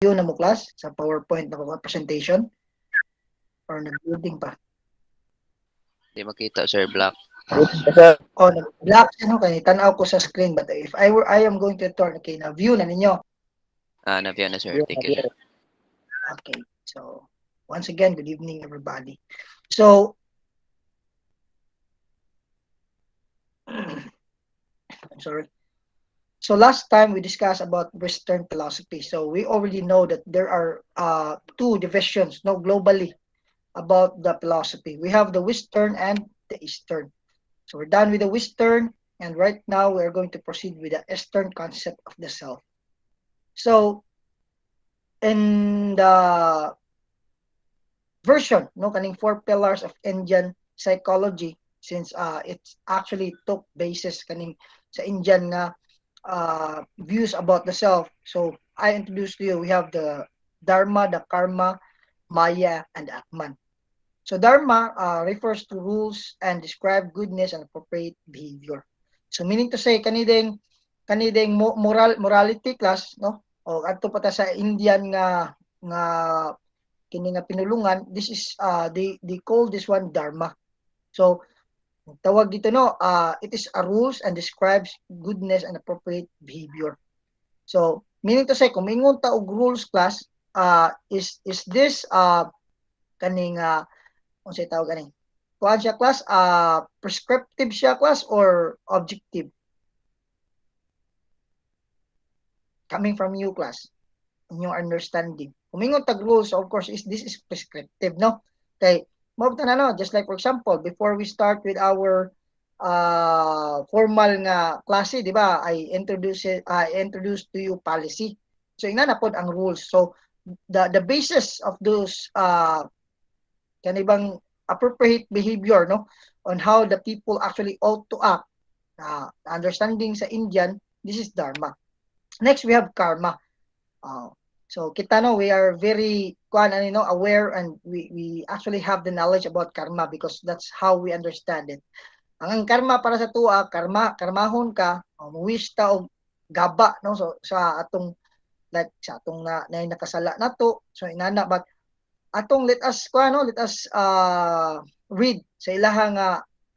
Yun na mo class sa PowerPoint na presentation or nag-building pa. Di makita, sir, black. Oh, black ano kay tanaw ko sa screen, but if I am going to turn, okay, na view na ninyo. Nabiyan na, sir. Thank you, sir. Okay. So, once again, good evening everybody. So, I'm sorry. So last time we discussed about Western philosophy. So we already know that there are two divisions, no, globally about the philosophy. We have the Western and the Eastern. So we're done with the Western, and right now we're going to proceed with the Eastern concept of the self. So in the version, no, kaning four pillars of Indian psychology, since it's actually took basis kaning sa Indian nga views about the self. So I introduced to you, we have the Dharma, the Karma, Maya, and Atman. So Dharma refers to rules and describe goodness and appropriate behavior. So meaning to say, kanideng morality class, no? O adto pa ta sa Indian nga kini nga pinulungan, this is they call this one Dharma. So tawag dito, no, it is a rules and describes goodness and appropriate behavior. So meaning to say, kung mingon ta og rules class, is this kaning kung say tawag ganing kuan siya class, prescriptive siya class or objective? Coming from you class, in your understanding, kumingon tag rules, of course, is this is prescriptive, no? Okay, mabot na, no, just like for example, before we start with our formal nga klase, di ba, I introduce to you policy. So ina na pod ang rules. So the basis of those kanibang appropriate behavior, no, on how the people actually ought to act, understanding sa Indian, this is Dharma. Next we have Karma. So kita, no, we are very aware, and we actually have the knowledge about karma because that's how we understand it. Ang karma para sa tuwa, karmahon ka, muwish ta og gaba, no, so sa atong like sa atong na nakasala nato, so inana, but atong let us read sa ilahang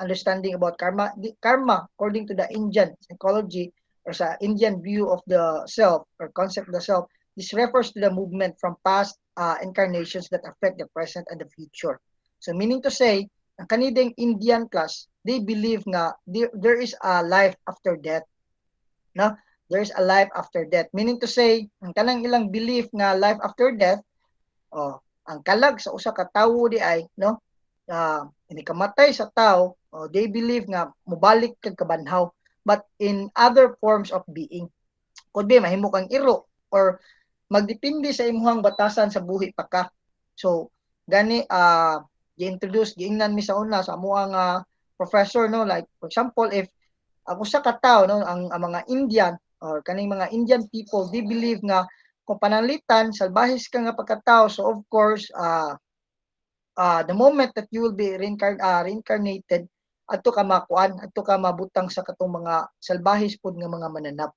understanding about karma. Karma, according to the Indian psychology or sa Indian view of the self or concept of the self, this refers to the movement from past incarnations that affect the present and the future. So meaning to say, ang kanideng Indian class, they believe nga there is a life after death. No? There is a life after death. Meaning to say, ang kanang ilang belief nga life after death, ang kalag sa usa ka tawo di ay, no, inikamatay sa tao, they believe nga mubalik kag kabanhaw, but in other forms of being. Could be mahimo kang iro or magdepende sa imuhang batasan sa buhi pa ka. So gani gi-introduce giingnan mi sa una sa amuang professor, no, like for example, if ang usa ka tawo, no, ang mga Indian or kaning mga Indian people, they believe nga kung pananglitan salbahis ka nga pagkatao, so of course the moment that you will be reincarnated, adto ka makuan, adto ka mabutang sa katong mga salbahis pud nga mga mananap.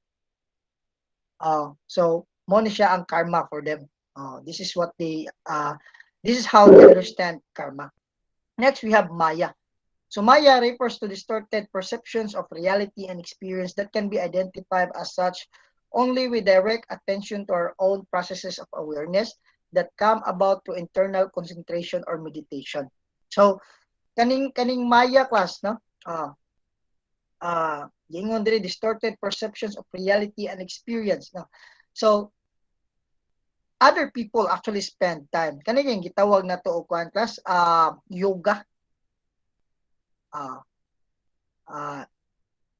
So mo ni siya ang karma for them. This is what this is how they understand karma. Next we have Maya. So Maya refers to distorted perceptions of reality and experience that can be identified as such only with direct attention to our own processes of awareness that come about through internal concentration or meditation. So kaning Maya class, no, gingon diri distorted perceptions of reality and experience, no. So other people actually spend time, kani yung gitawag na to og kuan class, yoga.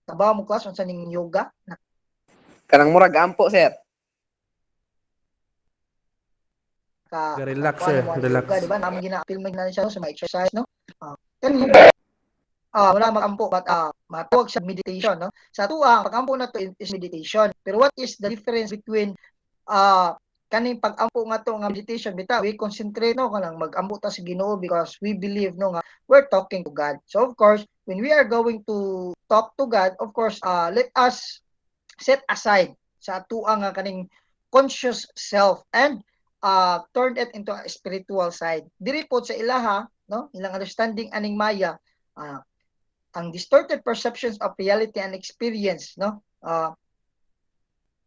Tabaw mo class unsa ning yoga? Kanang murag ampo, sir. Relax, sir. Relax. Yoga, di ba? Namin gina-film na siya sa mga exercise, no? Kani wala mag-ampo, but matawag siya meditation, no? Sa tuwa, pag-ampo na to is meditation. Pero what is the difference between kaning pag-ampo nga to nga meditation? Bita, we concentrate, no, kanang mag-ampo ta sa Ginoo because we believe, no, nga we're talking to God. So of course, when we are going to talk to God, of course, let us set aside sa tuwa nga kaning conscious self and turned it into a spiritual side. Diri po sa ilaha, no, ilang understanding aning Maya, uh, ang distorted perceptions of reality and experience, no,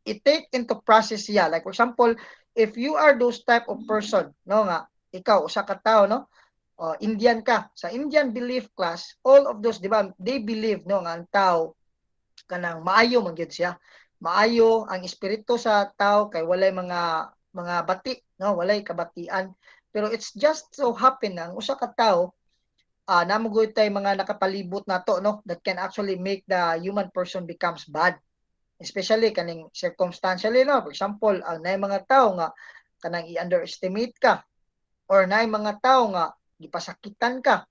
it take into process siya. Like for example, if you are those type of person, no nga, ikaw usa ka tao, no, Indian ka, sa Indian belief class, all of those, di ba, they believe, no, nga ang tao kanang maayo man gyud siya, maayo ang espiritu sa tao kay walay mga bati, no, walay kabatian, pero it's just so happen na ang usa ka tao namugoy tay mga nakapalibot nato, no, that can actually make the human person becomes bad, especially kaning circumstantially, no, for example ang nay mga tao nga kanang i-underestimate ka or nay mga tao nga gipasakitan ka,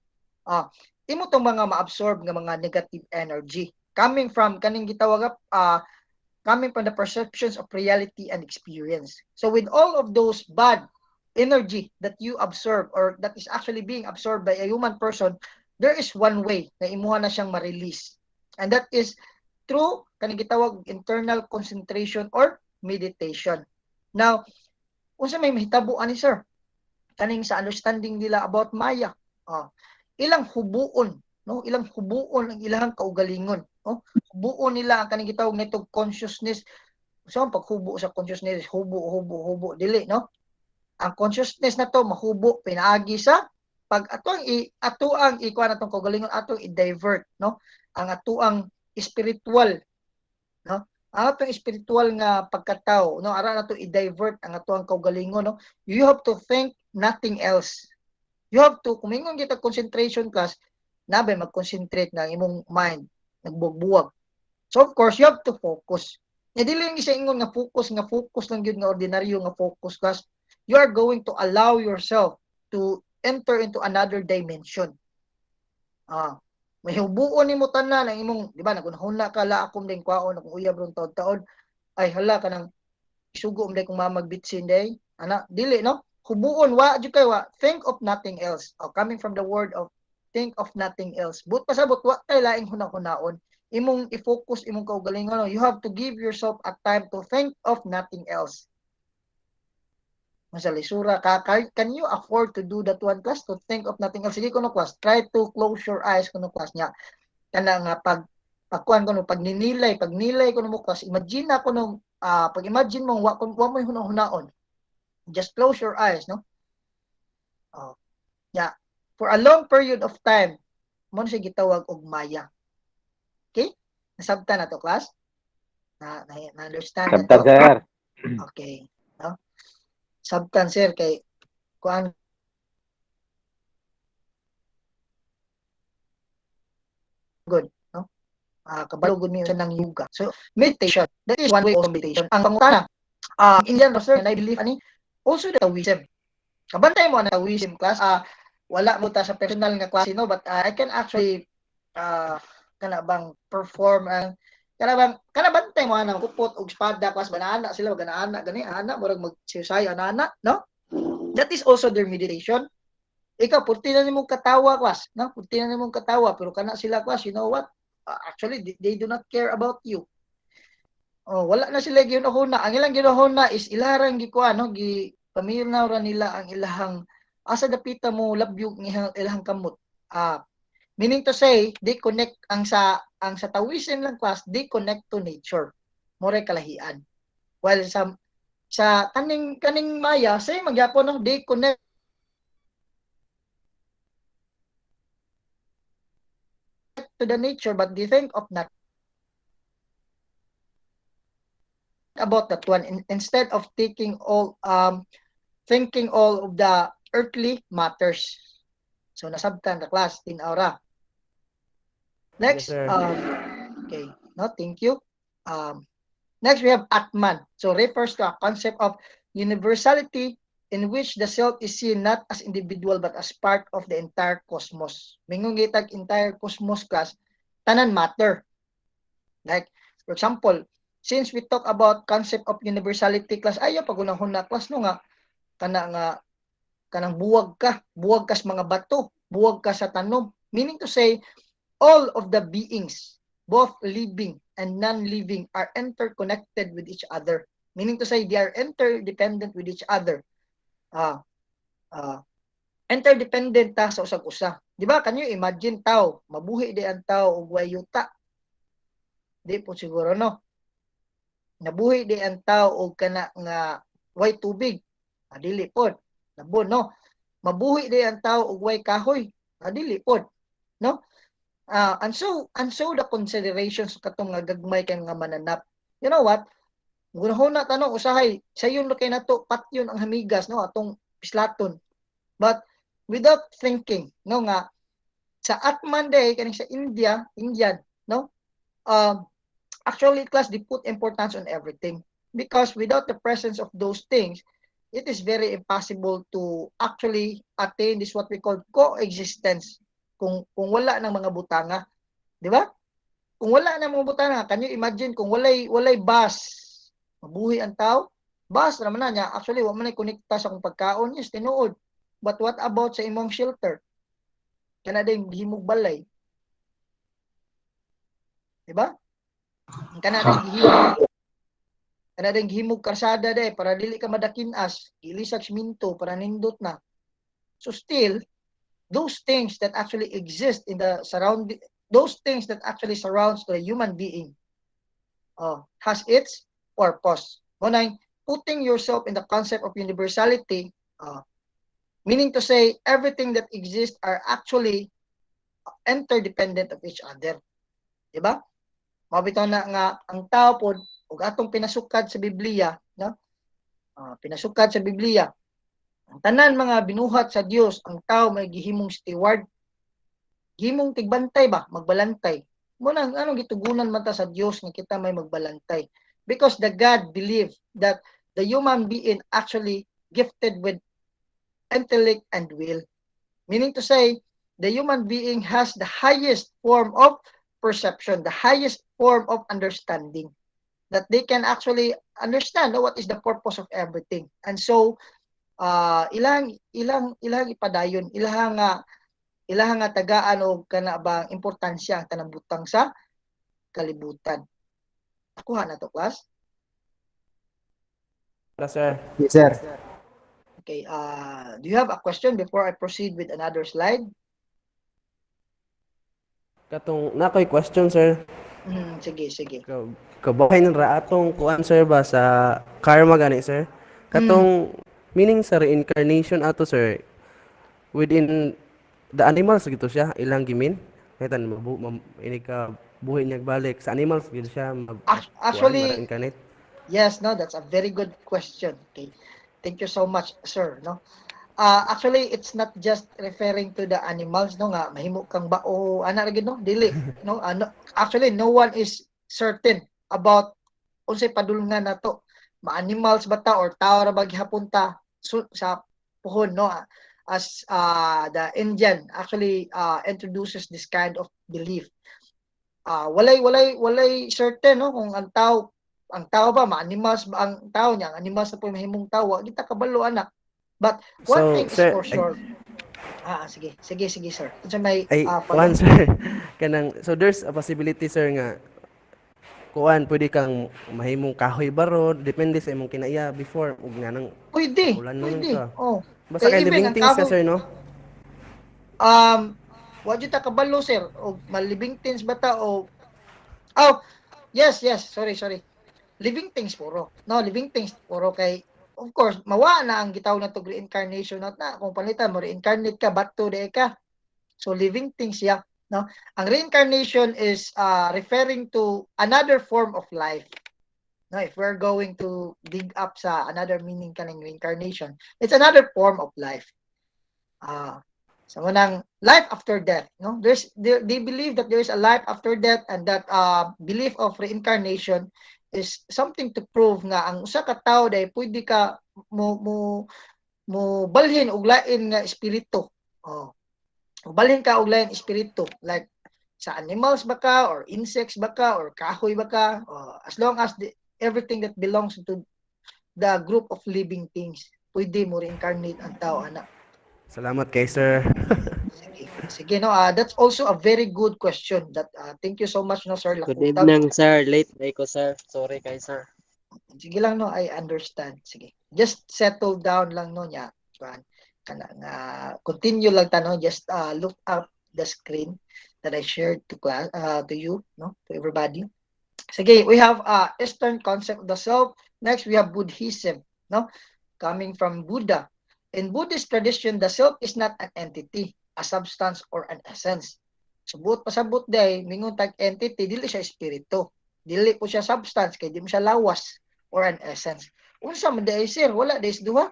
imo tong mga ma-absorb nga mga negative energy coming from kaning gitawag coming from the perceptions of reality and experience. So with all of those bad energy that you absorb or that is actually being absorbed by a human person, there is one way na imuha na siyang ma-release. And that is through kaning gitawag internal concentration or meditation. Now, unsa may mahitabo ani sir? Kaning sa understanding nila about Maya. Ilang hubuon, no? Ilang hubuon ang ilang kaugalingon, no? Hubuon nila ang kaning gitawag nitong consciousness. So, ang paghubo sa consciousness, hubo, dili, no? Ang consciousness na to mahubo pinaagi sa pag atuang ikuan natong kaugalingon atong i-divert, no, ang atuang spiritual, no, ang atong spiritual nga pagkatao, no, ara nato i-divert ang atuang kaugalingon, no. You have to think nothing else. You have to kumingon kita concentration class nabay mag-concentrate na imong mind nagbubuwag. So of course you have to focus. Dili lang isa ingon nga focus lang gyud nga ordinaryo nga focus class. You are going to allow yourself to enter into another dimension. May hubuon nimo tanan ang imong, di ba, nagunahuna ka la akom ding kwaon akong uyab ron taon-taon. Ay hala kanang isugo umday kung mamagbitsin day. Ana, dili no? Hubuon wa jud kay wa. Think of nothing else. Coming from the word of think of nothing else. But pasabot wa kay laing hunahunahon. Imong i-focus imong kaugalingon. No? You have to give yourself a time to think of nothing else. Masalisura ka, can you afford to do that one class, to think of nothing else? Sige kuno class, try to close your eyes kuno class niya. Kana nga pagkuan kuno pag nilay kuno mo class, imagine na kuno pag imagine mo wa mo hunahon. Just close your eyes, no? Yeah. For a long period of time, mo siya gitawag og Maya. Okay? Nasabtan na to class? Na understand na to? Sir. Okay. No? Sabtan sir kay kuan good, no? Kabalo gud mi ng yoga. So meditation, that is one way of meditation. Ang pangutana, Indian sir, and I believe ani also the Taoism. Kabantay mo na Taoism class. Wala mo ta sa personal nga klase, no, but I can actually kana bang perform kana bantay mo ana kupot og espada class banana sila ganaana gani ana murag magsisay ana, no? That is also their meditation. Ikaw pulti na nimong katawa class, no? Pulti na nimong katawa pero kana sila class, you know what? Actually they do not care about you. Wala na sila ginahuna. Ang ilang ginahuna is ilarang gikuan, no, gi paminaw ra nila ang ilahang asa dapita mo labyog ng ilahang kamot. Meaning to say, they connect ang sa Taoism lang class, they connect to nature. More kalahian. While sa kaning Maya, say magyapon no, they connect to the nature but they think of not about that one instead of thinking all of the earthly matters. So nasabtan the class in aura. Next, Yes, okay, no, thank you. Next, we have Atman. So refers to a concept of universality in which the self is seen not as individual but as part of the entire cosmos. Mingon gitag entire cosmos class, tanan matter. Like, for example, since we talk about concept of universality class, ayo pagunahon na class no nga kanang buwag ka sa mga bato, buwag ka sa tanom. Meaning to say, all of the beings, both living and non-living, are interconnected with each other. Meaning to say, they are interdependent with each other. Ah, interdependent ta sa usag usa. Di ba? Can you imagine tao, mabuhi di ang tao og way yuta? Di po siguro, no? Nabuhi di ang tao og kana nga way tubig. Dili pod. Labon, no? Mabuhi di ang tao og way kahoy. Dili pod, no? And so the considerations katong nga gagmay kay nga mananap. You know what? Gunahon na tanong usahay, sayon kay nato patyon ang hamigas, no, atong pislaton. But without thinking, no, nga sa Atman day kaning sa Indian, no, actually class they put importance on everything, because without the presence of those things, it is very impossible to actually attain this what we call coexistence. Kung wala ng mga butanga, di ba? Kung wala ng mga butanga, can you imagine kung walay bus, mabuhi ang tao? Bus naman na niya, actually wa man ay konekta sa akong pagkaon, yes, tinuod. But what about sa imong shelter? Kana ding gihimog balay. Di ba? Kana ding gihimog karsada day para dili ka madakinas, gilisag siminto para nindot na. So still, those things that actually exist in the surrounding, those things that actually surrounds the human being, has its purpose. Unay, putting yourself in the concept of universality, meaning to say everything that exists are actually interdependent of each other. Diba? Mabitaw na nga ang tao pod ug atong pinasukad sa Biblia, no? Pinasukad sa Biblia. Ang tanan mga binuhat sa Dios, ang tao may gihimong steward, gihimong tigbantay ba, magbalantay. Muna anong gitugunan man ta sa Dios nga kita may magbalantay? Because the God believed that the human being actually gifted with intellect and will. Meaning to say, the human being has the highest form of perception, the highest form of understanding, that they can actually understand what is the purpose of everything. And so, ilang ipadayon, ilang nga tagaan og kana bang importansya ang tanang butang sa kalibutan. Nakuha na to, class? Yes, sir. Yes, sir. Okay, do you have a question before I proceed with another slide? Katong nakoy question, sir. Sige. Kabahay ng atong kuan, sir, ba sa karma gani, sir? Katong meaning sa reincarnation ato, sir, within the animals gito siya ilang gimin. Kaitan ini ka buhi niya balik sa animals gito siya Actually, reincarnate. yes, no, that's a very good question. Okay. Thank you so much, sir, no. Actually, it's not just referring to the animals, no, nga mahimo kang bao ana ra gid, no, dili, no. Actually, no one is certain about unsay padulngan nato. Ma-animals ba ta or tao ra ba gihapon ta sa puhon, no. As the Indian actually introduces this kind of belief. Walay certain, no, kung ang tao ba ma-animals ba ang tao niya, ang animals na po mahimong tao, kita kabalo anak. But one So, thing is sir, for sure. Sige, sir. Unsa may kuan, sir. Kanang so there's a possibility, sir, nga kuan pwede kang mahimong kahoy baron, depende sa imong kinaiya before ug nganang pwede. ka. Oh. Basta kay Even living ang things ka, kahoy, sir, no? wa jud ta kabalo, sir, o malibing things ba ta o yes, sorry. Living things puro. No, living things puro kay of course mawa na ang gitawag na to reincarnation na kung palitan mo reincarnate ka bato de ka. So living things ya, no. Ang reincarnation is referring to another form of life. No, if we're going to dig up sa another meaning kaning reincarnation, it's another form of life. So manang life after death, no? They believe that there is a life after death, and that belief of reincarnation is something to prove nga ang usa ka tawo day pwede ka mo balhin og lain nga espiritu. Balhin ka og lain espiritu, like sa animals ba ka or insects ba ka or kahoy ba ka, as long as everything that belongs to the group of living things, pwede mo reincarnate ang tao, anak. Salamat kay sir. Sige, no. That's also a very good question. That thank you so much, no, sir. Good evening, sir. Late day ko, sir. Sorry kay sir. Sige lang no, I understand. Sige. Just settle down lang no nya. Kuan kana nga continue lang ta no, just look up the screen that I shared to class to you no, to everybody. Sige, we have Eastern concept of the self. Next we have Buddhism, no? Coming from Buddha. In Buddhist tradition, the self is not an entity, a substance or an essence. Subot pasabot day, mingon tag entity, dili siya espiritu. Dili po siya substance, kay di mo siya lawas or an essence. Unsa man day sir, wala days duha.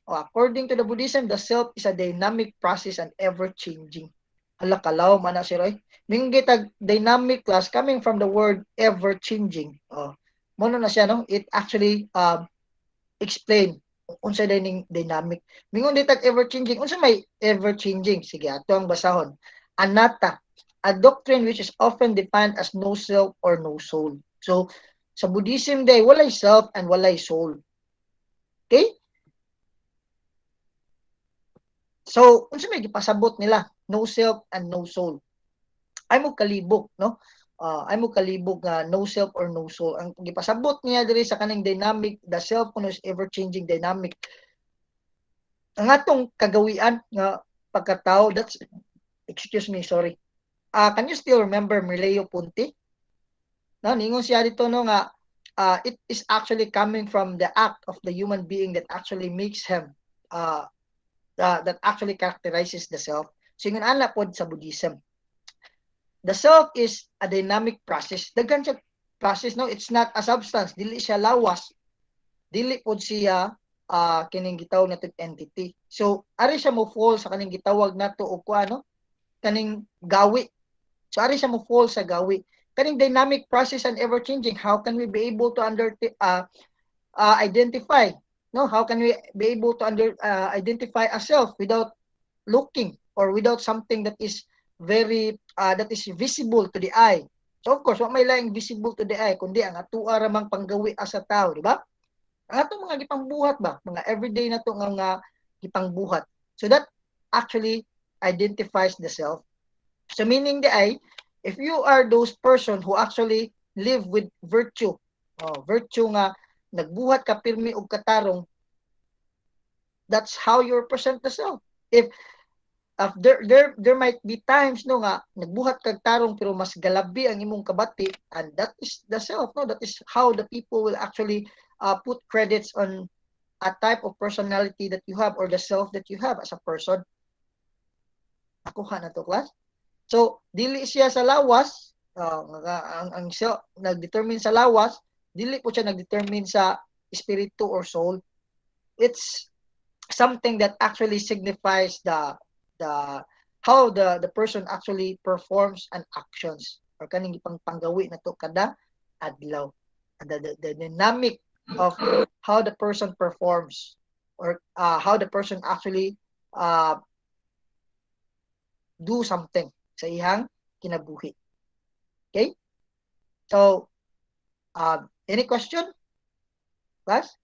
According to the Buddhism, the self is a dynamic process and ever-changing. Hala kalaw man na sir ay. Mingon gitag dynamic class coming from the word ever-changing. Mono na siya no? It actually explain unsa dining dynamic. Mingon ditag ever-changing. Unsa may ever-changing? Sige, ato ang basahon. Anatta, a doctrine which is often defined as no self or no soul. So, sa Buddhism day, walay self and walay soul. Okay? So, unsa may gipasabot nila? No self and no soul. Ay mo kalibog, no? Ay mo kalibog nga no self or no soul. Ang gipasabot niya diri sa kaning dynamic, the self kuno is ever-changing dynamic. Ang atong kagawian nga pagkatao, that's, excuse me, sorry. Can you still remember Mirleo Punti? No, ningon siya dito no nga it is actually coming from the act of the human being that actually makes him that actually characterizes the self. So ingon ana pod sa Buddhism. The self is a dynamic process. Daghan siya process no, it's not a substance, dili siya lawas. Dili pod siya kining gitawag nato entity. So ari siya mo fall sa kaning gitawag nato og kuano kaning gawi. So ari siya mo fall sa gawi. Kaning dynamic process and ever changing, how can we be able to identify, no, how can we be able to identify ourselves without looking or without something that is very that is visible to the eye? So of course wa may laing visible to the eye kundi ang atuwa ramang panggawi asa tao, di ba? Ang atong mga gipangbuhat ba, mga everyday na to nga gipangbuhat. So that actually identifies the self. So meaning the eye, if you are those person who actually live with virtue, virtue nga nagbuhat ka pirmi og katarong, that's how you represent the self. If there might be times no nga nagbuhat kag tarong pero mas galabi ang imong kabati, and that is the self, no, that is how the people will actually put credits on a type of personality that you have or the self that you have as a person. Nakuha na to class. So dili siya sa lawas, ang siya nagdetermine sa lawas, dili po siya nagdetermine sa espiritu or soul. It's something that actually signifies the how the person actually performs an actions or kaning panggawi na to kada adlaw. The dynamic of how the person performs or how the person actually do something sa ihang kinabuhi. Okay? So, any question? Class?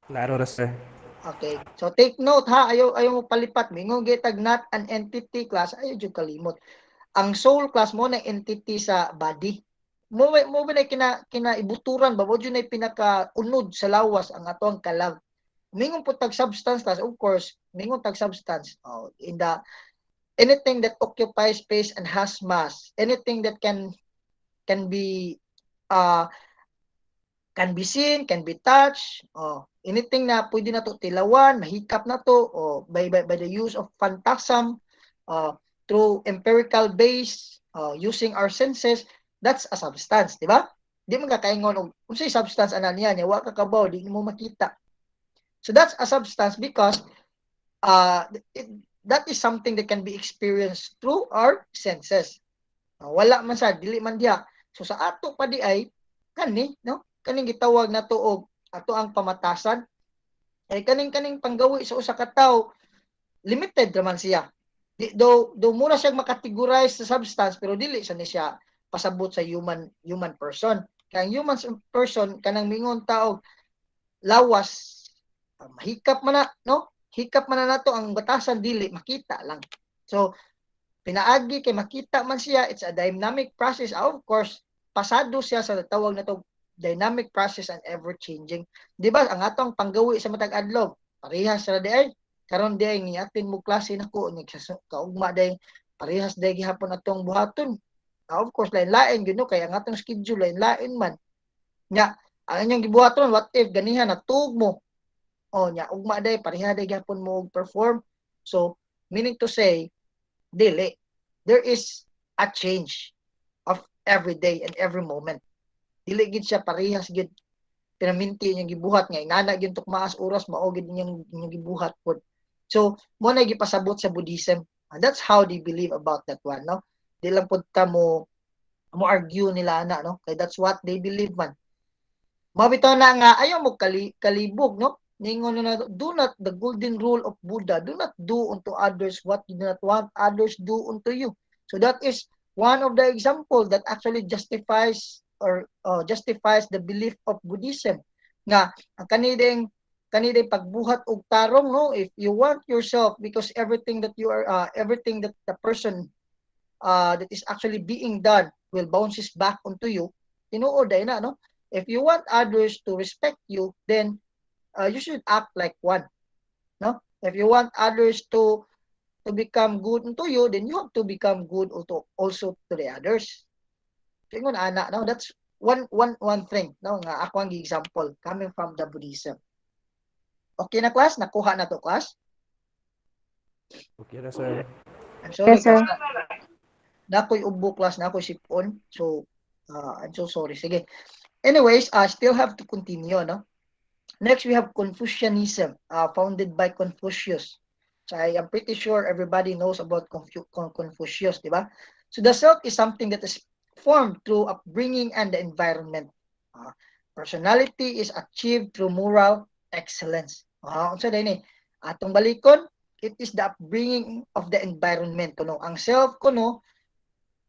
Klaro ra sir. Okay. So, take note ha. Ayaw mo palipat. Mingon gitag not an entity class. Ayaw dyan kalimot. Ang soul class mo na entity sa body. Mo na kinaibuturan ba? Mo dyan na pinaka-unod sa lawas ang ato ang kalag. Mingon po tag substance class. Of course, mingon tag substance. In the anything that occupies space and has mass, anything that can be seen, can be touched, anything na pwede na to tilawan, mahikap na to, by the use of phantasm, through empirical base, using our senses, that's a substance, di ba? Di mo kakaingon og unsay substance ana niya, wa ka kabaw, di mo makita. So that's a substance because that is something that can be experienced through our senses. Wala man sa dili man diha. So sa ato pa di ay kani no, kaning gitawag nato og ato ang pamatasan ay kaning panggawi sa usa ka tawo limited raman siya. Do mura siya makategorize sa substance pero dili sa ni siya pasabot sa human person. Kaya ang human person kanang mingon taog lawas, mahikap man na no, hikap man na nato ang batasan dili makita lang. So pinaagi kay makita man siya, it's a dynamic process. Of course, pasado siya sa tawag na to dynamic process and ever changing. Di ba ang atong panggawi sa matag adlaw parehas ra di ay karon di ay niatin mo klase nako ni kaugma day parehas day gihapon atong buhaton. Of course lain-lain gyud no kay ang atong schedule lain-lain man. Nya ang inyong gibuhaton what if ganihan natug mo. Nya ugma day pareha day gihapon mo perform. So meaning to say dili there is a change of every day and every moment. Dili gid siya parehas gid pinaminti inyong gibuhat nga ingana gyud tukmaas oras mao gid inyong gibuhat pod. So mo na gipasabot sa Buddhism. And that's how they believe about that one, no? Di lang pod ta mo argue nila ana, no? Kay that's what they believe man. Mabitaw na nga ayaw mo kalibog, no? Ningon na do not the golden rule of Buddha, do not do unto others what you do not want others do unto you. So that is one of the example that actually justifies justifies the belief of Buddhism nga ang kanideng pagbuhat og tarong, no, if you want yourself because everything that you are everything that the person that is actually being done will bounces back onto you, tinuod ay na, no? If you want others to respect you, then you should act like one, no? If you want others to become good unto you, then you have to become good also to the others. Tingon ana, no? That's one thing, no, nga ako ang example coming from the Buddhism. Okay na class? Nakuha na to class? Okay na, sir. I'm sorry Yes, sir. nakoy ubo class, nakoy sipon. So, I'm so sorry. Sige. Anyways, I still have to continue, no? Next, we have Confucianism, founded by Confucius. So, I am pretty sure everybody knows about Confucius, di ba? So, the self is something that is formed through upbringing and the environment. Personality is achieved through moral excellence. Unsa din atong balikon, it is the upbringing of the environment, no? Ang self ko, no,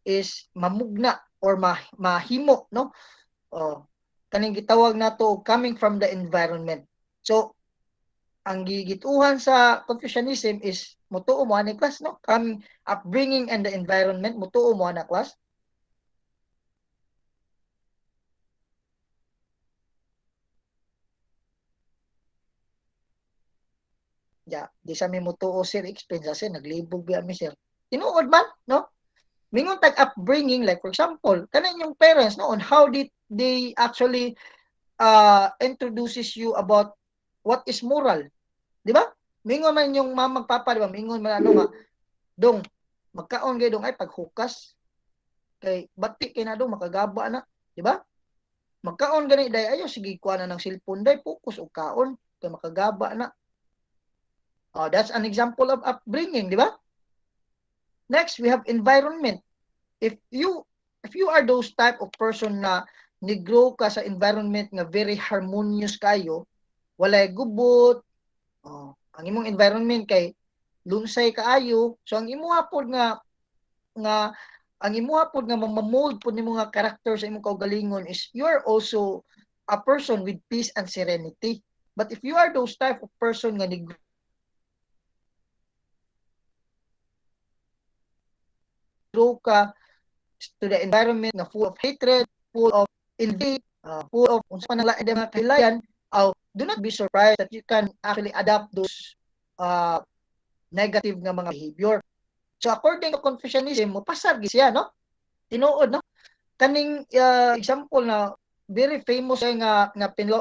is mamugna or mahimo, no? Kaning gitawag nato coming from the environment. So ang gigituhan sa Confucianism is mutuo mo ani class, no? Coming upbringing and the environment, mutuo mo ana class. Di sa mi mutuo sir explain sa sir naglibog biya mi sir. Tinuod man, no? Mingon tag upbringing, like for example kanan yung parents, no, on how did they actually introduces you about what is moral, di ba? Mingon man yung mama papa, di ba? Mingon man ano nga dong magkaon gay dong ay paghukas kay bati kay na dong makagaba na, di ba? Magkaon gani day ayo sige kuha na ng cellphone day focus og kaon kay makagaba na. That's an example of upbringing, di ba? Next, we have environment. If you are those type of person na ni-grow ka sa environment nga very harmonious kayo, walay gubot, ang imong environment kay lunsay kaayo, so ang imuha pod nga mamamold pod nimo nga character sa imong kaugalingon is you are also a person with peace and serenity. But if you are those type of person nga ni grow ka to the environment na full of hatred, full of envy, full of unsa man lain mga kahilayan, do not be surprised that you can actually adapt those negative nga mga behavior. So according to Confucianism, mopasar gid siya, no? Tinuod, no? Kaning example na very famous nga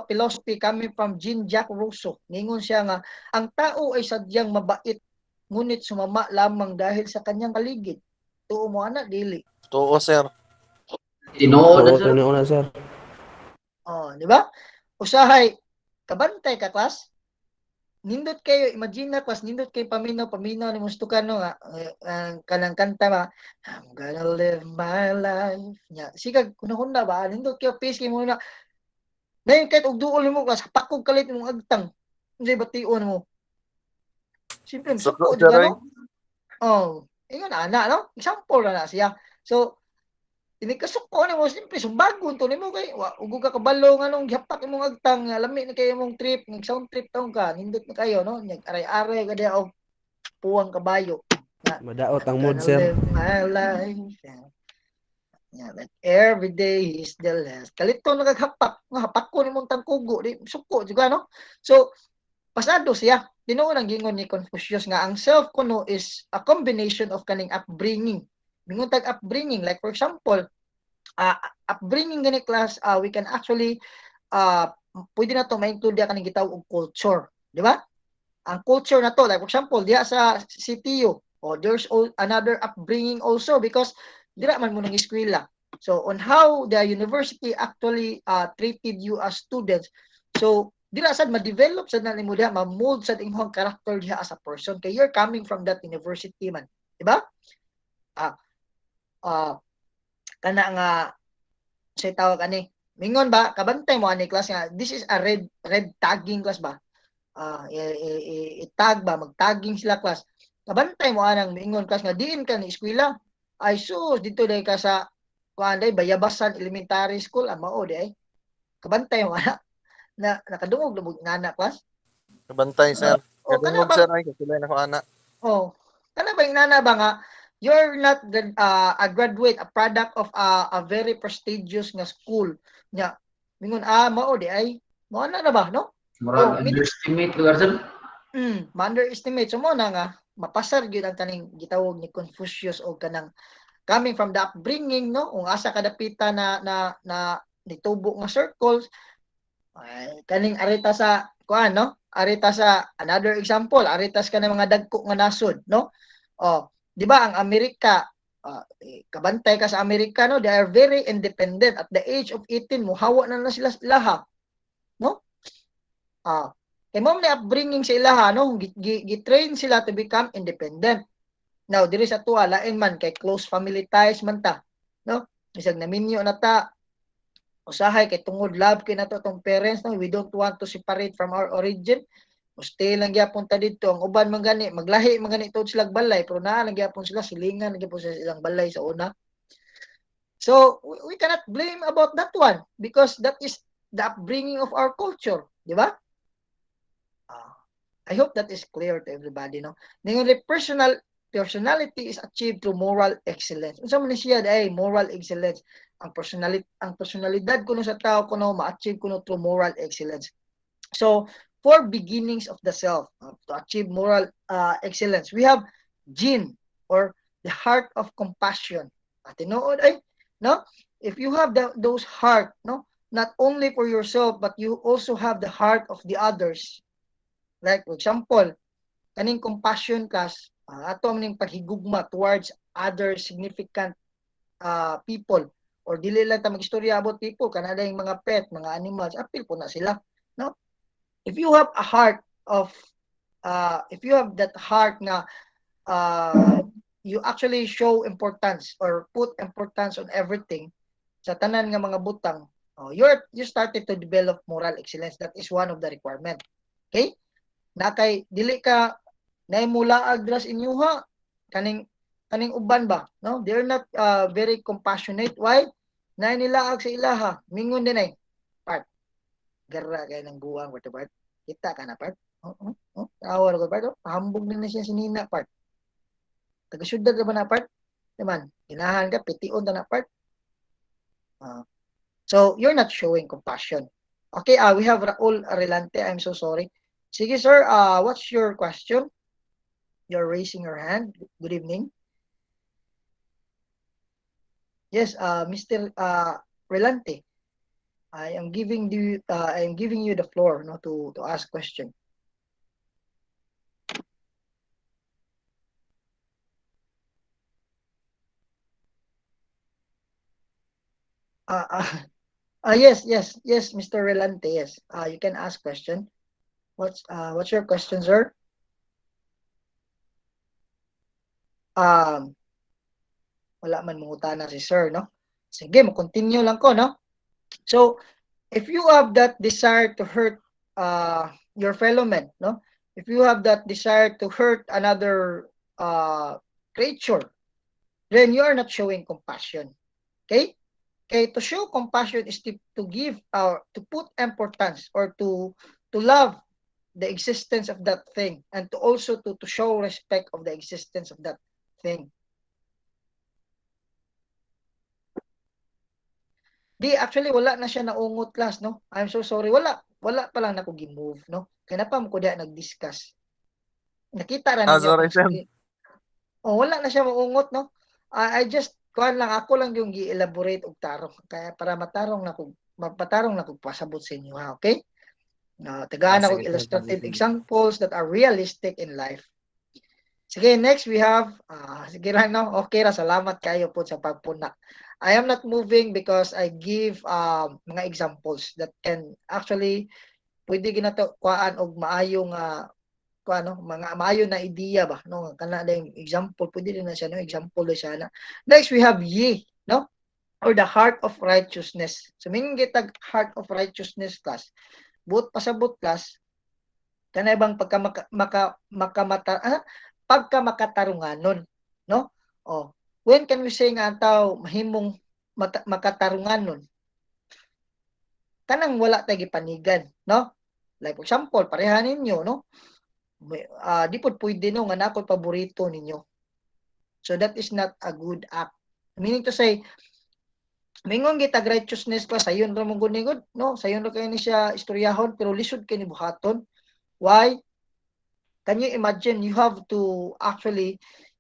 philosophy coming from Jean-Jacques Rousseau. Ningon siya nga ang tao ay sadyang mabait ngunit sumama lamang dahil sa kanyang paligid. Tuo mo ana dili. Oo, sir. Oo, tinuod na, sir. Di ba? Usahay kabantay ka class. Nindot kayo, imagine na class, nindot kayo paminaw ni mustukan, no, kanang kanta ba, I'm gonna live my life. Sikag kunahunda ba, nindot kayo pace kayo muna. Ngayon kahit og duol mo class, pakog kalit mong agtang. Unsay bation mo. Simple suko di ba, no? Ingon ana, no? Example na siya. So inikasuko nimo simple sumbagon to nimo kay ug ka kabalo nga nung gihapak imong agtang lami na kayo imong trip, ng sound trip taong ka, nindot na kayo, no? Nyag aray-aray kada og puwang kabayo. Madaot ang mood, sir. My life. Yeah, but every day he is the less. Kalito nagaghapak, nga hapak ko ni mong tangkugo, di suko juga no. So pasado siya. Tinuod ang gingon ni Confucius nga ang self kuno is a combination of kaning upbringing. Mingon tag upbringing, like for example, uh, upbringing gani class, we can actually pwede na to ma-include kaning gitawag og culture, di ba? Ang culture na to, like for example, diha sa CTU, there's another upbringing also because dira man mo nang eskwela. So on how the university actually treated you as students. So dira sad ma-develop sad na nimo diha, ma-mold sad imong character diha as a person kay you're coming from that university man, di ba? Ah, ah kana nga say tawag ani. Mingon ba kabantay mo ani class nga this is a red tagging class ba? Itag ba magtagging sila class. Kabantay mo anang mingon class nga diin ka ni eskwela. Ay sus dito day ka sa kuan day Bayabasan Elementary School mao day. Kabantay mo ana na nakadungog lubog nga na class. Kabantay, sir. Kana Kadungog, ba sir, ay, kasulay na ko, ana. kana ba inana ba nga you're not a graduate, a product of a very prestigious nga school. Nya mingon mao di ay mao na ba no? Murag underestimate lugar sir. Ma-underestimate. So mo na nga, mapasar gyud ang kaning gitawag ni Confucius o kanang coming from the upbringing, no? Kung asa kadapita na nitubo nga circles, ay, kaning arita sa kuan, no? Arita sa another example, aritas ka ng mga dagko nga nasod, no? Di ba ang Amerika, kabantay ka sa Amerika, no? They are very independent. At the age of 18, muhawa na sila laha, no? Kay mo na upbringing sa ilaha no gitrain sila to become independent. Now diri sa tuwa lain man kay close family ties man ta no bisag naminyo na ta usahay kay tungod love kay nato tong parents no we don't want to separate from our origin. Stay lang gyapon ta didto ang uban man gani maglahi man gani tuod sila balay pero naa lang gyapon sila silingan lang gyapon sa ilang balay sa una. So we cannot blame about that one because that is the upbringing of our culture, di ba? I hope that is clear to everybody, no? Ngayon, personality is achieved through moral excellence. Unsa man siya ay moral excellence. Ang personalidad kuno sa tao kuno ma-achieve kuno through moral excellence. So, four beginnings of the self to achieve moral excellence. We have Jin or the heart of compassion. At tinuod ay, no? If you have those heart, no? Not only for yourself but you also have the heart of the others. Like for example, kaning compassion class, ato ning paghigugma towards other significant people or dili lang ta magistorya about people kanada yung mga pet, mga animals, apil po na sila, no? If you have a heart of if you have that heart na you actually show importance or put importance on everything sa tanan nga mga butang, you started to develop moral excellence. That is one of the requirement. Okay? Na kay dili ka naimulaag dras inyuha kaning uban ba no they're not very compassionate why na nilaag sa ilaha mingon din ay part gara kay nang buwang what part kita ka na part awar ko part hambog din na siya sinina part taga syudad ba na part naman ginahan ka pitiun ta na part so you're not showing compassion. Okay, we have Raul Arelante. I'm so sorry. Sige, sir. What's your question? You're raising your hand. Good evening. Yes, Mr. Relante. I am giving you the floor, no, to ask question. Yes, Mr. Relante. Yes. You can ask question. What's your question, sir? Wala man mangutana si sir, no? Sige, mo-continue lang ko, no? So, if you have that desire to hurt your fellow man, no? If you have that desire to hurt another creature, then you are not showing compassion. Okay? Okay, to show compassion is to give to put importance or to love the existence of that thing and to also to show respect of the existence of that thing. Di, actually, wala na siya naungot class, no? I'm so sorry. Wala pa lang na ko gi-move, no? Kaya na pa mo ko diha nag-discuss. Nakita ra ninyo sorry, akong sir. screen. Oh, wala na siya maungot, no? I just, kuhan lang, ako lang yung gi-elaborate og tarong. Kaya para matarong na ko, mapatarong na ko pasabot sa inyo, ha? Okay? Tagaan ako Sige sir, illustrative sige. examples that are realistic in life. Sige, next we have, sige lang, no? Okay ra, salamat kayo po sa pagpuna. I am not moving because I give mga examples that can actually pwede ginato kuan og maayong kuan, no? Mga maayo na ideya ba, no? Kana yung example, pwede din na siya, no? Example na siya na. Next we have ye, no? Or the heart of righteousness. So mingin gitag heart of righteousness class. Buot pasabot class, kanay bang pagka makatarunganon, no? Oh, when can we say nga taw mahimong makatarunganon? Kanang wala tay gipanigan, no? Like for example, pareha ninyo, no? Di pod pwede no nga nakoy paborito ninyo. So that is not a good act. Meaning to say, mingon gitag righteousness ka sayon ra mong gunigod, no? Sayon ra kay ni siya istoryahon pero lisod kay ni buhaton. Why? Can you imagine you have to actually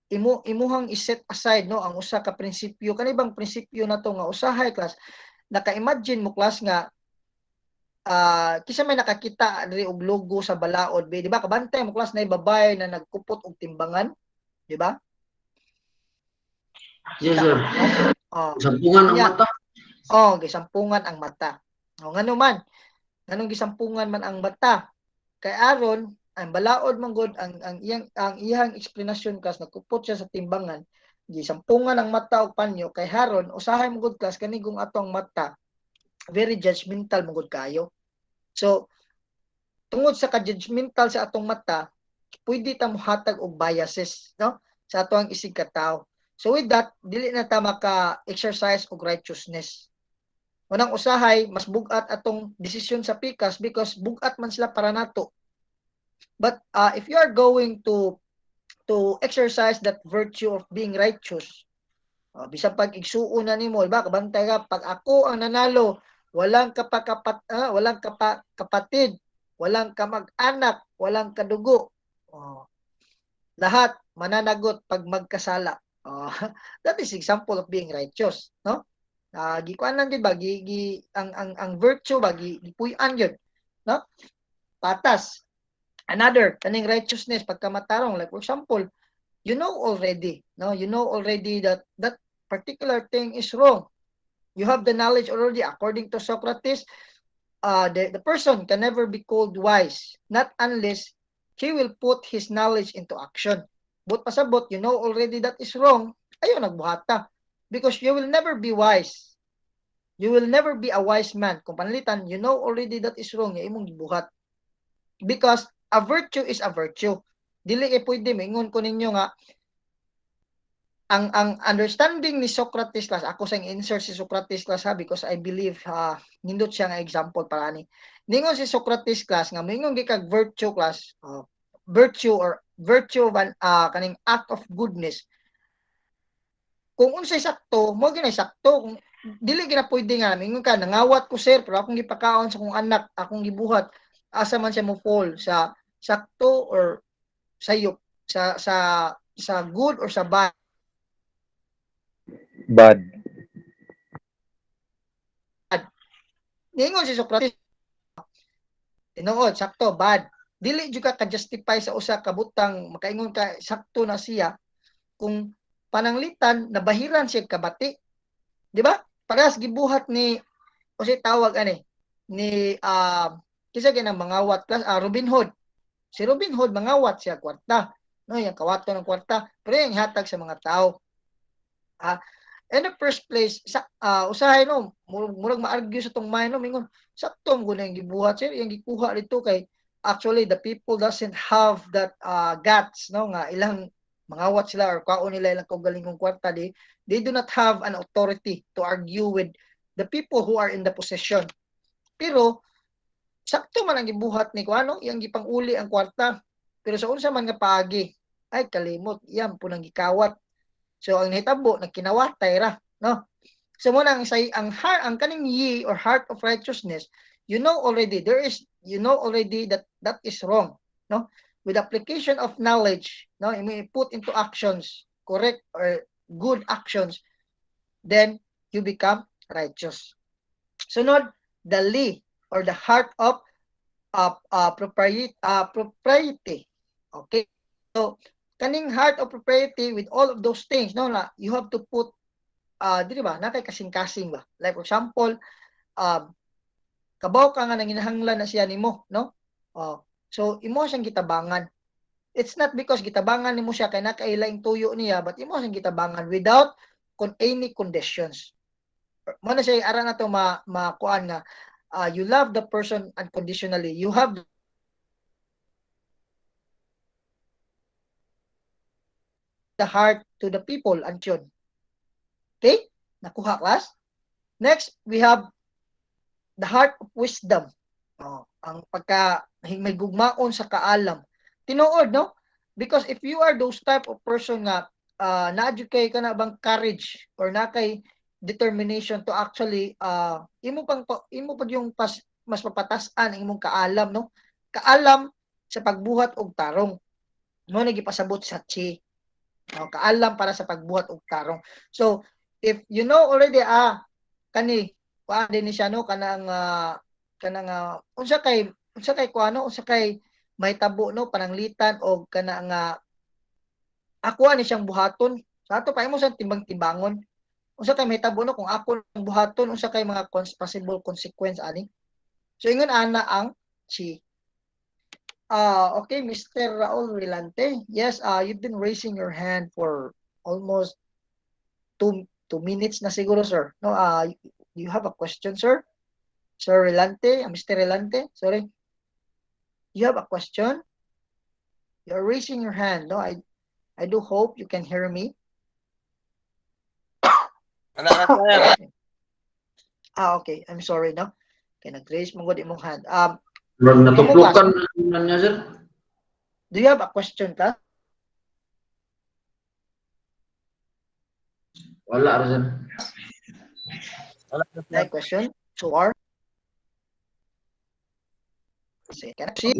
imuhang iset aside, no, ang usa ka prinsipyo. Kani bang prinsipyo na to nga usahay class, naka-imagine mo class nga kisa may nakakita diri og logo sa balaod, di ba? Kabantay mo class na babay na nagkupot og timbangan, di ba? Yes, Kita, sir. no? Oh, Sampungan ang nya. mata. Oh, gisampungan ang mata. Oh, ngano man, nganong gisampungan man ang mata? Kay aron ang balaod man gud ang iyang explanation kas nagkupot siya sa timbangan, gisampungan ang mata og panyo kay haron usahay mo gud kas kanigong atong mata very judgmental mo gud kayo. So tungod sa ka-judgmental sa atong mata, pwede ta mohatag og biases, no? Sa atong isig katawo. So with that, dili na ta maka-exercise og righteousness. Unang usahay, mas bugat atong desisyon sa pikas because bugat man sila para nato. But if you are going to exercise that virtue of being righteous, bisag pag igsuon na nimo, diba? Kabantay ka, pag ako ang nanalo, walang kapatid, walang kamag-anak, walang kadugo. Lahat mananagot pag magkasala. That is example of being righteous, no? Gikuan lang gid ba ang virtue ba gipuy-an gyud, no? Patas. Another kaning righteousness pagkamatarong, like for example, you know already, no? You know already that that particular thing is wrong. You have the knowledge already. According to Socrates, the person can never be called wise, not unless he will put his knowledge into action. But pasabot, you know already that is wrong, ayaw nagbuhata. Because you will never be wise. You will never be a wise man. Kung panalitan, you know already that is wrong, ya imong gibuhat. Because a virtue is a virtue. Dili pwede mingon ko ninyo nga ang understanding ni Socrates class, ako sang insert si Socrates class ha, because I believe nindot siya nga example para ni. Ningon si Socrates class nga mingon gikag virtue class, virtue or virtue of kaning act of goodness. Kung unsay sakto, mo ginay sakto. Kung dili gina pwede nga mingon ka nangawat ko sir pero akong gipakaon sa kong anak, akong gibuhat, asa man siya mo fall sa sakto or sayop, sa good or sa bad. Bad. Ningon si Socrates, tinuod, sakto, bad. Dili jud ka justify sa usa ka butang, makaingon ka sakto na siya kung pananglitan nabahiran siya kabati. Di ba? Parehas gibuhat ni o si tawag ani ni kisa ginang mangawat plus Robin Hood. Si Robin Hood mangawat siya kwarta. No, yung kawato ng kwarta, pero yung hatag sa mga tao. In the first place, usahay no, murag ma-argue sa tong mind no, mingon, sakto mo na yung gibuhat sir, yung gikuha dito kay actually the people doesn't have that guts, no, nga ilang mangawat sila or kaon nila ilang kaugalingong kwarta, they do not have an authority to argue with the people who are in the possession. Pero sakto man ang gibuhat ni kuano, yang gipanguli ang kwarta. Pero sa unsa man nga paagi, ay kalimot, yan po nang gikawat. So ang hitabo nagkinawatay ra, no? So mo nang say ang heart, ang kaning ye or heart of righteousness, you know already that is wrong, no? With application of knowledge, no, you may put into actions, correct or good actions, then you become righteous. Sunod, the li or the heart of propriety. Okay? So, kaning heart of propriety with all of those things, no, na you have to put, di ba, na kay kasing-kasing ba? Like, for example, kabaw ka nga nang inahanglan na siya nimo, no? So, imo siyang gitabangan. It's not because gitabangan nimo siya kay nakailaing tuyo niya, but imo siyang gitabangan without any conditions. Mo na siya ara na to makuan nga you love the person unconditionally. You have the heart to the people and yun. Okay? Nakuha, class? Next, we have the heart of wisdom. Ang pagka may gugmaon sa kaalam. Tinuod, no? Because if you are those type of person nga na-educate ka na bang courage or na kay determination to actually imo pag yung mas papatasan ang imong kaalam, no? Kaalam sa pagbuhat og tarong. Mo nagipasabot sa chi. Kaalam para sa pagbuhat og tarong. So, if you know already kani din ni siya no kanang unsa kay kuano unsa kay mahitabo no pananglitan og kanang ako ni siyang buhaton sa ato pa imo sa timbang-timbangon unsa kay mahitabo no kung ako ang buhaton unsa kay mga possible consequence ani. So ingon ana ang chi. Okay, Mr. Raul Relante. Yes, you've been raising your hand for almost 2 minutes na siguro, sir. No, you have a question, sir? Sir Relante, Mr. Relante, sorry. You have a question? You're raising your hand. No, I do hope you can hear me. Anak sir. Okay. I'm sorry, no? Okay, nag-raise mo gud imong hand. Murag natuplukan na niya, sir. Do you have a question, ka? Wala ra, sir. No question? So are? Sige, can I proceed?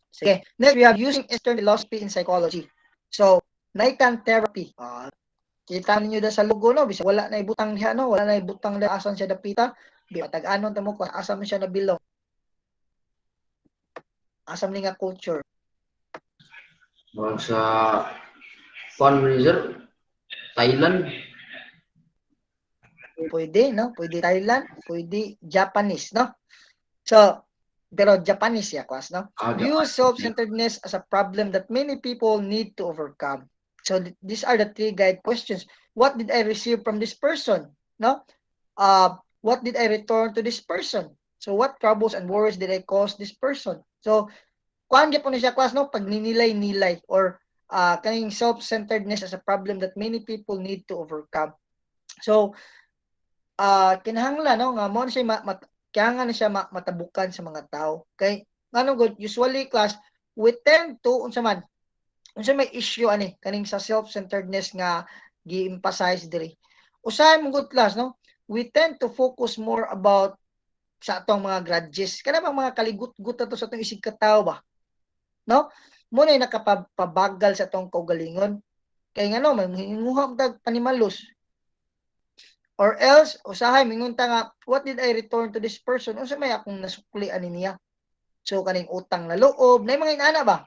Sige. Next, we have using Eastern philosophy in psychology. So, Naikan therapy. Kita ninyo da sa logo, no? Bisa wala na ibutang diha, no? Wala na ibutang da asan siya dapita. Bitag-anon tamo ko asa man siya nabilong. Asam ni nga culture. Murag sa fundraiser, Thailand. Pwede, no? Pwede Thailand, pwede Japanese, no? So, pero Japanese ya, class, no? Use self-centeredness as a problem that many people need to overcome. So, these are the 3 guide questions. What did I receive from this person? No? What did I return to this person? So, what troubles and worries did I cause this person? So, kuan gyapon ni siya, class, no? Pag ninilay-nilay or kaning self-centeredness as a problem that many people need to overcome. So, kinahanglan no nga mo siya kaya nga na siya matabukan sa mga tao. Kay ngano good usually, class, we tend to unsa may issue ani kaning sa self-centeredness nga gi-emphasize diri. Usahay mo good, class, no? We tend to focus more about sa atong mga grudges. Kana bang mga kaligut-gut ato sa atong isig katao ba? No? Mo na nakapabagal sa atong kaugalingon. Kay ngano may hinguha dag panimalos. Or else, usahay, mingunta nga, what did I return to this person? Unsa may akong nasuklian niya? So, kaning utang na loob, na mga inana ba?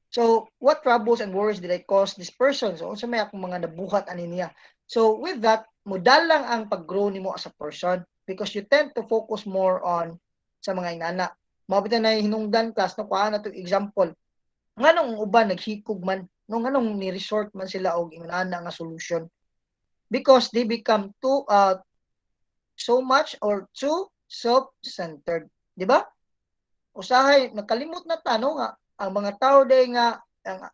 So, what troubles and worries did I cause this person? So, unsa may akong mga nabuhat ani niya? So, with that, mudal lang ang pag-grow nimo as a person because you tend to focus more on sa mga inana. Mabitan na hinungdan, class, no? Kuha na itong example. Nganong uban, naghikog man, no? Nganong ni-resort man sila og inana nga solution? Because they become so much or too self-centered, di ba? Usahay nakalimot na tanong nga ang mga tao day nga ang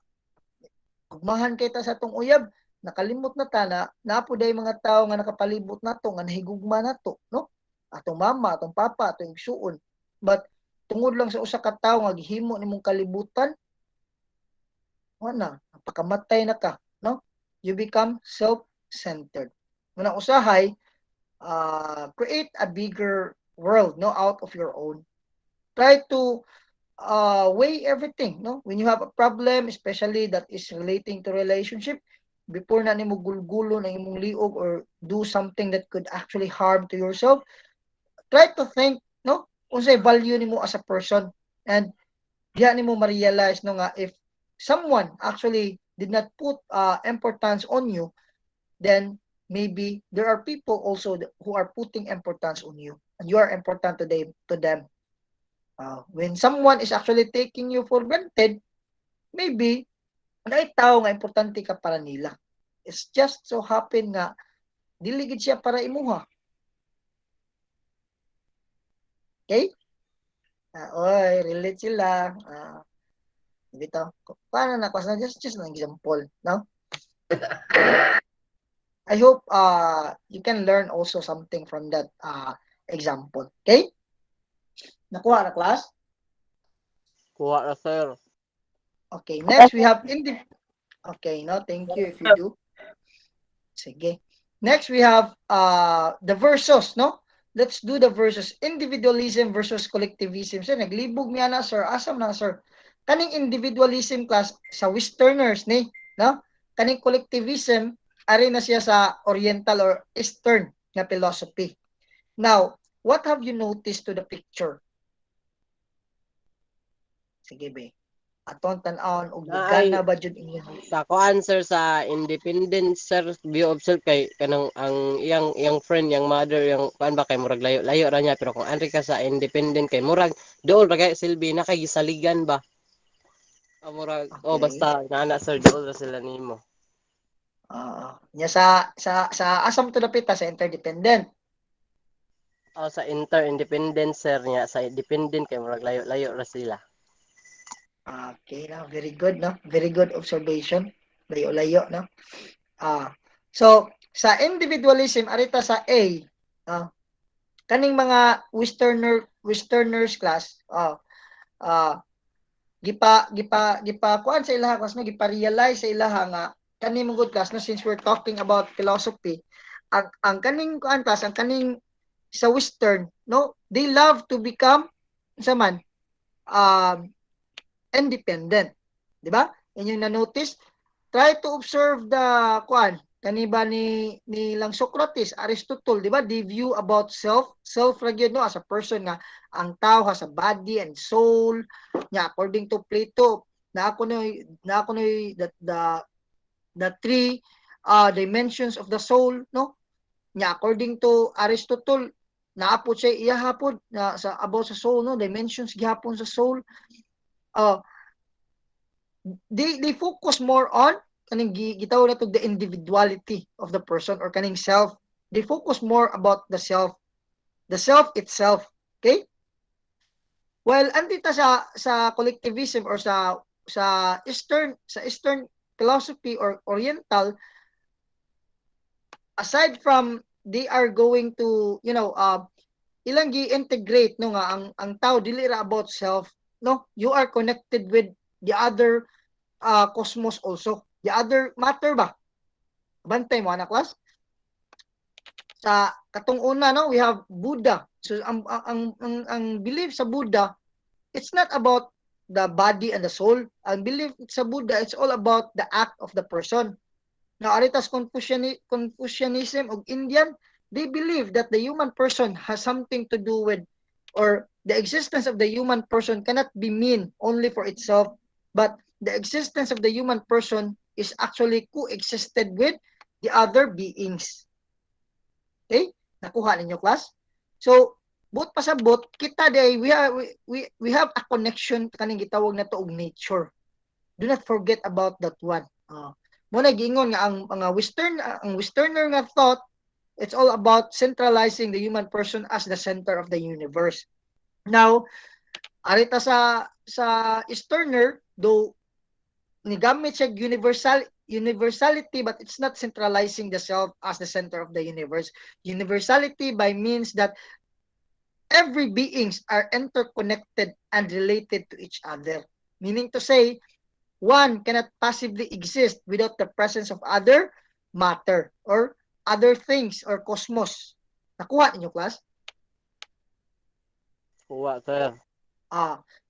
ugmahan kita sa tong uyab, nakalimot na ta na napo day mga tao nga nakapalibot nato nga nahigugma nato, no? Atong mama, atong papa, atong igsuon. But tungod lang sa usa ka tawo nga gihimo nimong kalibutan, wala, napakamatay na ka, no? You become self-centered. Muna usahay, create a bigger world, no, out of your own. Try to weigh everything, no? When you have a problem, especially that is relating to relationship, before na nimo gulgulo na imong liog or do something that could actually harm to yourself, try to think, no, unsay value nimo as a person, and diha nimo ma-realize, no, nga if someone actually did not put importance on you, then maybe there are people also who are putting importance on you, and you are important to them. When someone is actually taking you for granted, maybe naitaw nga importante ka para nila. It's just so happen nga dili gid siya para imuha. Okay? Oy, relate sila. Dito. Paano na na just an example, no? I hope you can learn also something from that example. Okay? Nakuha na class? Kuha na, sir. Okay, next we have Okay, no, thank you if you do. Sige. Next we have the versus, no? Let's do the versus. Individualism versus collectivism. Sir, naglibog niya na, sir. Asam na, sir. Kaning individualism class sa Westerners, ni, no? Kaning collectivism, ari na siya sa Oriental or Eastern na philosophy. Now, what have you noticed to the picture? Sige, be. Aton tan-aon og gana ba jud inyo? Sa ko answer sa independent sir view of self kay kanang ang iyang friend, yang mother, yang kuan ba kay murag layo ra niya, pero kung anri ka sa independent kay murag dool ra kay silbi na kay gisaligan ba. Murag Okay. basta nana sir dool ra sila nimo. Nya sa asam to dapit sa interdependent. Sa independent sir niya, sa dependent kay murag layo ra sila. Okay na, very good, no? Very good observation. Layo-layo, no? So sa individualism arita sa A, kaning mga Westerners class, gipa kuan sa ilaha class, no, gipa-realize sa ilaha nga kaning mga good class, no, since we're talking about philosophy, ang kaning kuan class, ang kaning sa Western, no, they love to become sa man independent, di ba? Inyong na-notice, try to observe the kuan kani ba ni lang Socrates, Aristotle, di ba? The view about self ra gyud, no, as a person nga ang tao has a body and soul. Nya according to Plato, na ako the three dimensions of the soul, no? Nya according to Aristotle, naapod siya iyahapod na sa about sa soul, no, dimensions gihapon sa soul. They focus more on kaning gitawag nato the individuality of the person or kaning self. They focus more about the self itself. Okay? While andita sa collectivism or sa Eastern philosophy or Oriental, aside from they are going to ilang gi-integrate, no, nga ang tao dili ra about self, no, you are connected with the other cosmos also, the other matter ba. Bantay mo, anak class. Sa katong una, no, we have Buddha. So ang belief sa Buddha, it's not about the body and the soul. Ang belief sa Buddha, it's all about the act of the person. Now, aritas Confucianism of Indian, they believe that the human person has something to do with, or the existence of the human person cannot be mean only for itself, but the existence of the human person is actually coexisted with the other beings. Okay? Nakuha ninyo, class? So, but pasabot, kita day, we have a connection kaning gitawag na to og nature. Do not forget about that one. Muna giingon nga ang mga Westerner nga thought, it's all about centralizing the human person as the center of the universe. Now, arita sa Easterner, though nigamit siya universality, but it's not centralizing the self as the center of the universe. Universality by means that every beings are interconnected and related to each other. Meaning to say, one cannot possibly exist without the presence of other matter or other things or cosmos. Nakuha ninyo, class? Kuha sir.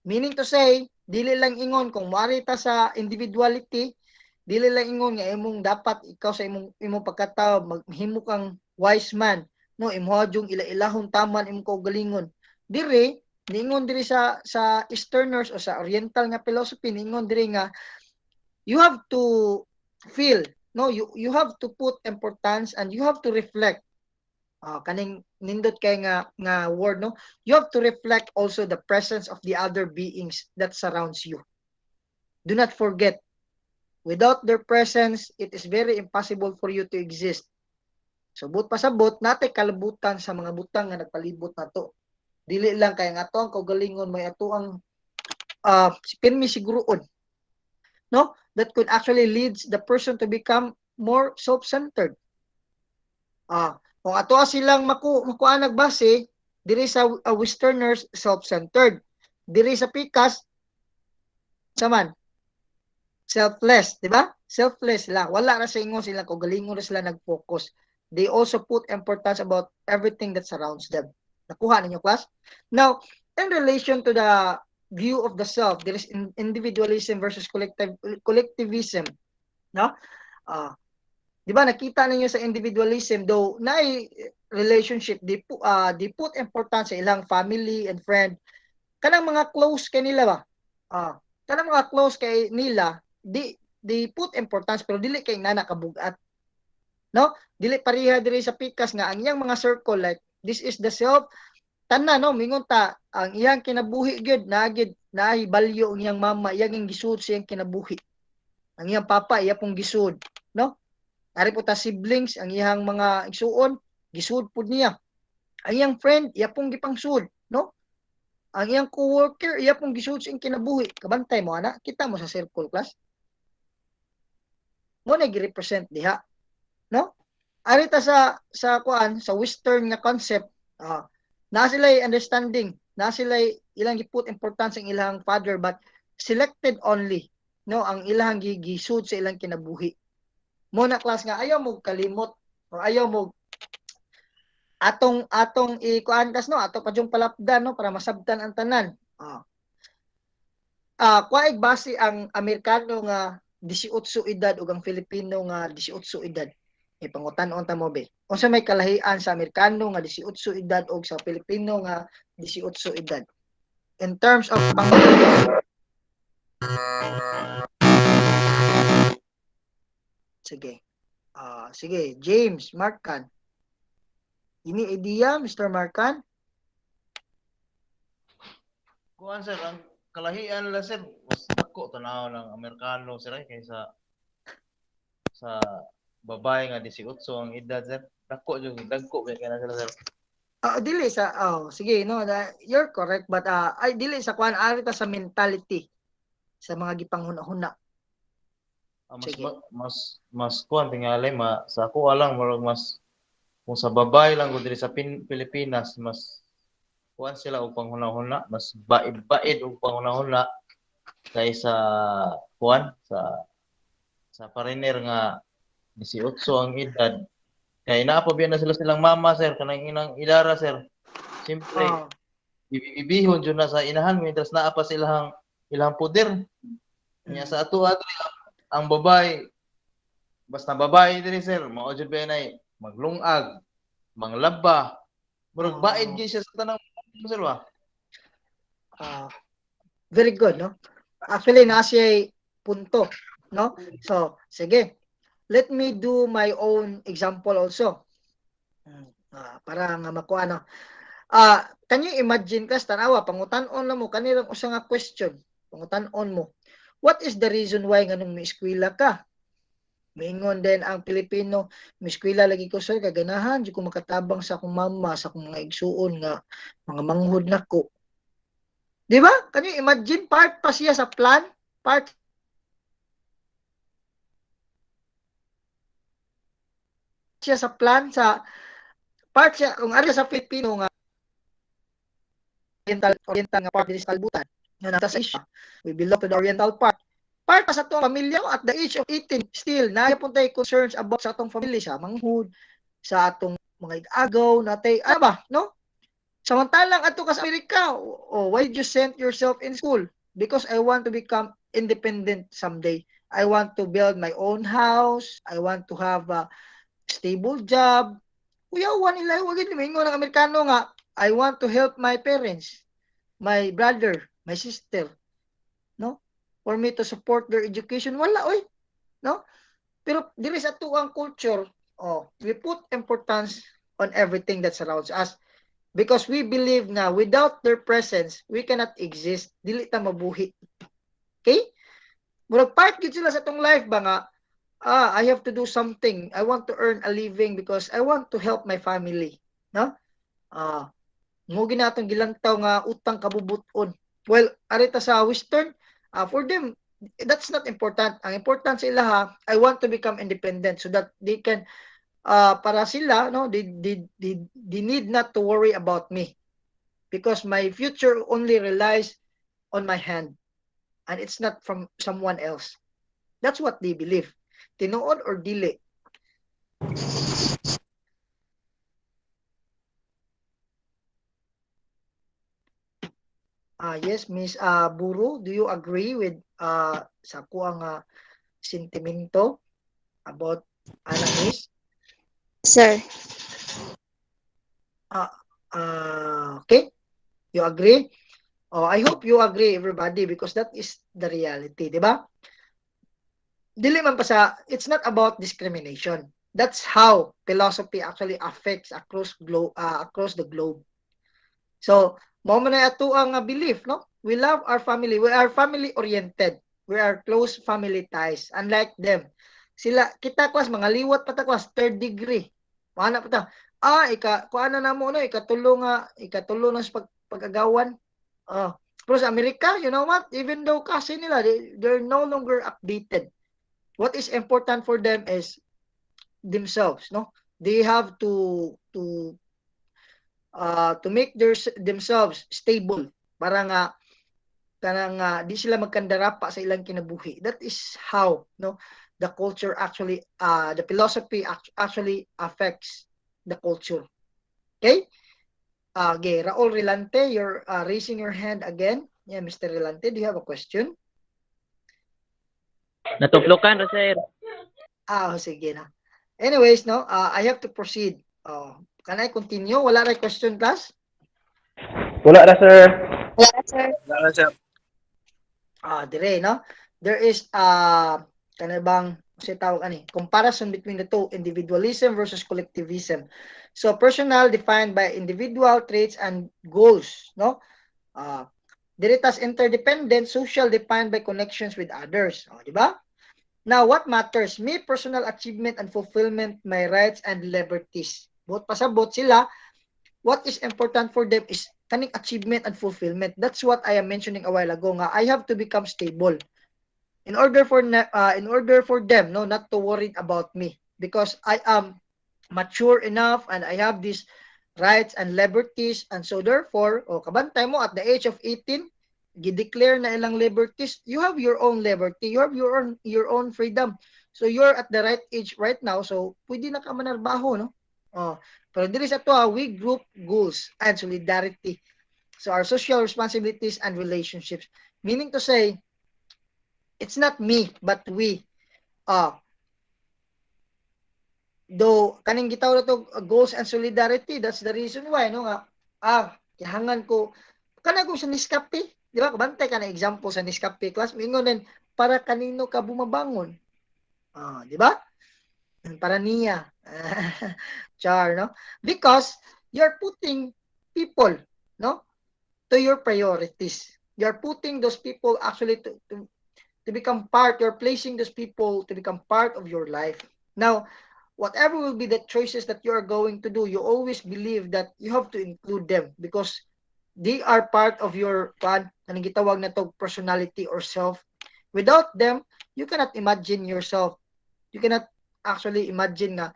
Meaning to say, dili lang ingon kung moari ta sa individuality, dili lang ingon nga imong dapat ikaw sa imong pagkatao maghimo kang wise man, no, imong yung ila-ilahon taman imong kaugalingon. Diri ningon diri sa Easterners o sa Oriental nga philosophy, ningon diri nga you have to feel, no, you have to put importance and you have to reflect. Kaning nindot kay nga word, no, you have to reflect also the presence of the other beings that surrounds you. Do not forget, without their presence it is very impossible for you to exist. So but pasabot natay kalabutan sa mga butang nga nagpalibot nato. Dili lang kay nga ato ang kaugalingon, may ato ang pirmi siguroon, no, that could actually leads the person to become more self-centered. Kung ato silang makuha nagbase diri sa Westerners, self-centered. Diri sa Pikas saman selfless, di ba? Selfless lang. Wala ra sa ingon sila, kaugalingon ra sila nag-focus. They also put importance about everything that surrounds them. Nakuha ninyo, class? Now, in relation to the view of the self, there is individualism versus collectivism, no? Di ba nakita ninyo sa individualism, though na relationship, they put importance sa ilang family and friend, kanang mga close kay nila ba, kanang mga close kay nila, they put importance pero dili kay nana kabugat, no, dili pareha diri sa Pikas nga ang iyang mga circle, like this is the self tanan, no, mingon ta ang iyang kinabuhi gyud naay balyo ang iyang mama, iyang gisud sa iyang kinabuhi, ang iyang papa iya pong gisud, no. Ari po ta siblings, ang iyang mga igsuon, gisud pud niya. Ang iyang friend, iya pong gipangsud, no? Ang iyang co-worker, iya pong gisud sa iyang kinabuhi. Kabantay mo, ana, kita mo sa circle, class. Mo na gi-represent diha, no? Ari ta sa Western nga concept, na sila understanding, na sila ilang giput importance ang ilang father, but selected only, no, ang ilang gisud sa ilang kinabuhi. Muna, class, nga ayaw mo kalimot or ayaw mo atong ikuan kas, no, ato pa yung palapdan, no, para masabtan ang tanan. Kuaig base ang Amerikano nga 18 edad ug ang Filipino nga 18 edad. Pangutan-on ta mo be. Unsa may kalahian sa Amerikano nga 18 edad ug sa Filipino nga 18 edad? In terms of Sige. Sige, James, Markan. Ini idea, Mr. Markan? Kuan sir, ang kalahian la sir, mas dako tanaw ng Amerikano sir kaysa sa babae nga 18 ang edad sir. Dako kay kana sila sir. Dili sa sige, no, you're correct, but ay dili sa kuan ari ta sa mentality sa mga gipanghuna-huna. Mas kuan tingali sa ako lang murag mas kung sa babae lang gud diri sa Pilipinas, mas kuan sila og panghuna-huna, mas baid og panghuna-huna kaysa kuan sa foreigner nga 18 ang edad. Kay naa pa biya na silang mama sir, kanang inang ilara sir. Siyempre ibihon jud na sa inahan mientras naa pa silang ilang poder. Nya sa ato ang babae, basta babae diri sir, mao jud ba nay maglungag, manglaba, murag baid gyud siya sa tanang sir ba? Very good, no? Actually, nasa punto, no? So, sige. Let me do my own example also. Para nga makuha, no? Can you imagine, class, tanawa, pangutan-on na mo, kanilang usa nga question, pangutan-on mo. What is the reason why nga nung may eskwela ka? Maingon din ang Pilipino, may eskwela lagi ko sir, kaganahan, di ko makatabang sa akong mama, sa akong mga igsuon nga, mga manghud na ko. Di ba? Can you imagine? Part pa siya sa plan? Part siya sa plan, part siya, kung ari sa Pilipino nga, Oriental nga part din sa kalbutan, nga nata sa Asia, we belong to the Oriental part. Part pa sa itong pamilya ko at the age of 18, still, naya po tayo concerns about sa itong family, sa manghud, sa atong mga agaw natay ano ba no samantalang ato ka sa Amerika why did you send yourself in school because I want to become independent someday. I want to build my own house. I want to have a stable job. Kuyawan nila wag gid mingon ng Amerikano nga I want to help my parents, my brother, my sister, no? For me to support their education wala oy, no? Pero diri sa tuang culture, we put importance on everything that surrounds us because we believe na without their presence, we cannot exist. Dili ta mabuhi. Okay? Murag part gid sila sa tong life ba nga I have to do something. I want to earn a living because I want to help my family, no? Ah, mo ginatong gilantaw nga utang kabubuton. Well, arita sa Western, for them that's not important. Ang important sa ila I want to become independent so that they can para sila no they need not to worry about me because my future only relies on my hand and it's not from someone else. That's what they believe. Tinuod or dili. Yes, Miss Buru, do you agree with sa kuang sentimento about Miss? Sir. Okay, you agree? I hope you agree everybody because that is the reality, di ba? Dili man pa sa it's not about discrimination. That's how philosophy actually affects across the globe. So, mo man ato ang belief, no? We love our family. We are family oriented. We are close family ties. Unlike them. Sila kita kwas mga liwat pa ta kwas third degree. Mana pa ta. Kuana na mo no ikatulo na sa pag-agawan. Pero sa Amerika, you know what? Even though kasi nila they're no longer updated. What is important for them is themselves, no? They have to make themselves stable para nga kanang di sila magkandarapa sa ilang kinabuhi. That is how no the culture actually the philosophy actually affects the culture. Okay? Okay, Raul Relante, you're raising your hand again. Yeah, Mr. Relante, do you have a question? Natuplokan ra sir. Sige na. Anyways, no, I have to proceed. Can I continue? Wala na question, class? Wala ra sir. Wala, sir. Wala sir. Dire, no? There is kanabang kasi tawag ani comparison between the two, individualism versus collectivism. So personal defined by individual traits and goals, no? Dire tas interdependent, social defined by connections with others. Di ba? Now, what matters? Me, personal achievement and fulfillment, my rights and liberties. Both pasabot sila, what is important for them is kaning achievement and fulfillment. That's what I am mentioning a while ago nga. I have to become stable. In order for them no not to worry about me because I am mature enough and I have these rights and liberties and so therefore kabantay mo at the age of 18 gi-declare na ilang liberties, you have your own liberty, you have your own freedom. So you're at the right age right now, so pwede na ka manarbaho, no? Pero diri sa to we group goals and solidarity. So our social responsibilities and relationships. Meaning to say, it's not me, but we. Though kaning gitawag to goals and solidarity, that's the reason why no nga kihangan ko kana kung sa Nescafe, di ba? Kabantay ka na example sa Nescafe class, mingon din para kanino ka bumabangon. Di ba? Para niya. Char, no? Because you're putting people, no? To your priorities. You're putting those people actually to become part, you're placing those people to become part of your life. Now, whatever will be the choices that you are going to do, you always believe that you have to include them because they are part of your plan. Anong gitawag na to personality or self. Without them, you cannot imagine yourself. You cannot actually imagine na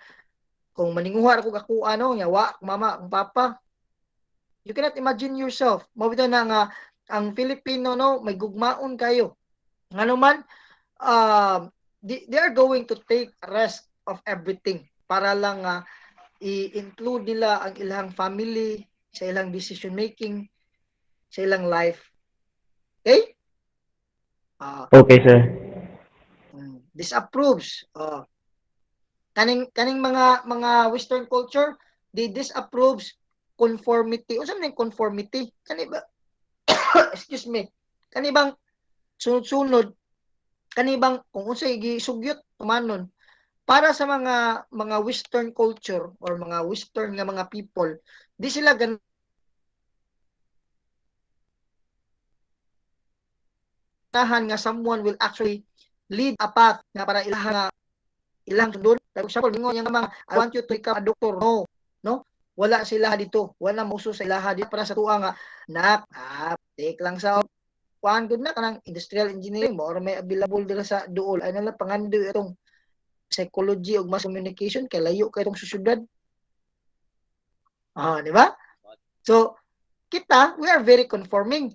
kung maninguha ako ano, yawa, mama, ang papa. You cannot imagine yourself. Mabito na nga, ang Filipino, no, may gugmaon kayo. Nga naman, they are going to take rest of everything para lang i-include nila ang ilang family sa ilang decision making sa ilang life. Okay? Okay, sir. Disapproves. Kaning mga Western culture, they disapproves conformity. Unsa man conformity? Kani ba excuse me. Kani bang sunod-sunod, kani bang kung unsay gisugyot tumanon para sa mga Western culture or mga Western nga mga people, di sila ganahan nga someone will actually lead a path nga para ilang sundon. For example, mingon yang mga I want you to become a doctor. No. No? Wala sila dito. Wala muso sa ilaha dito para sa tuwa nga nak, take lang sa kuan gud na kanang industrial engineering mo or may available dira sa duol. Ay nala pangando itong psychology ug mass communication kay layo kay itong susyudad. Di ba? So, kita, we are very conforming.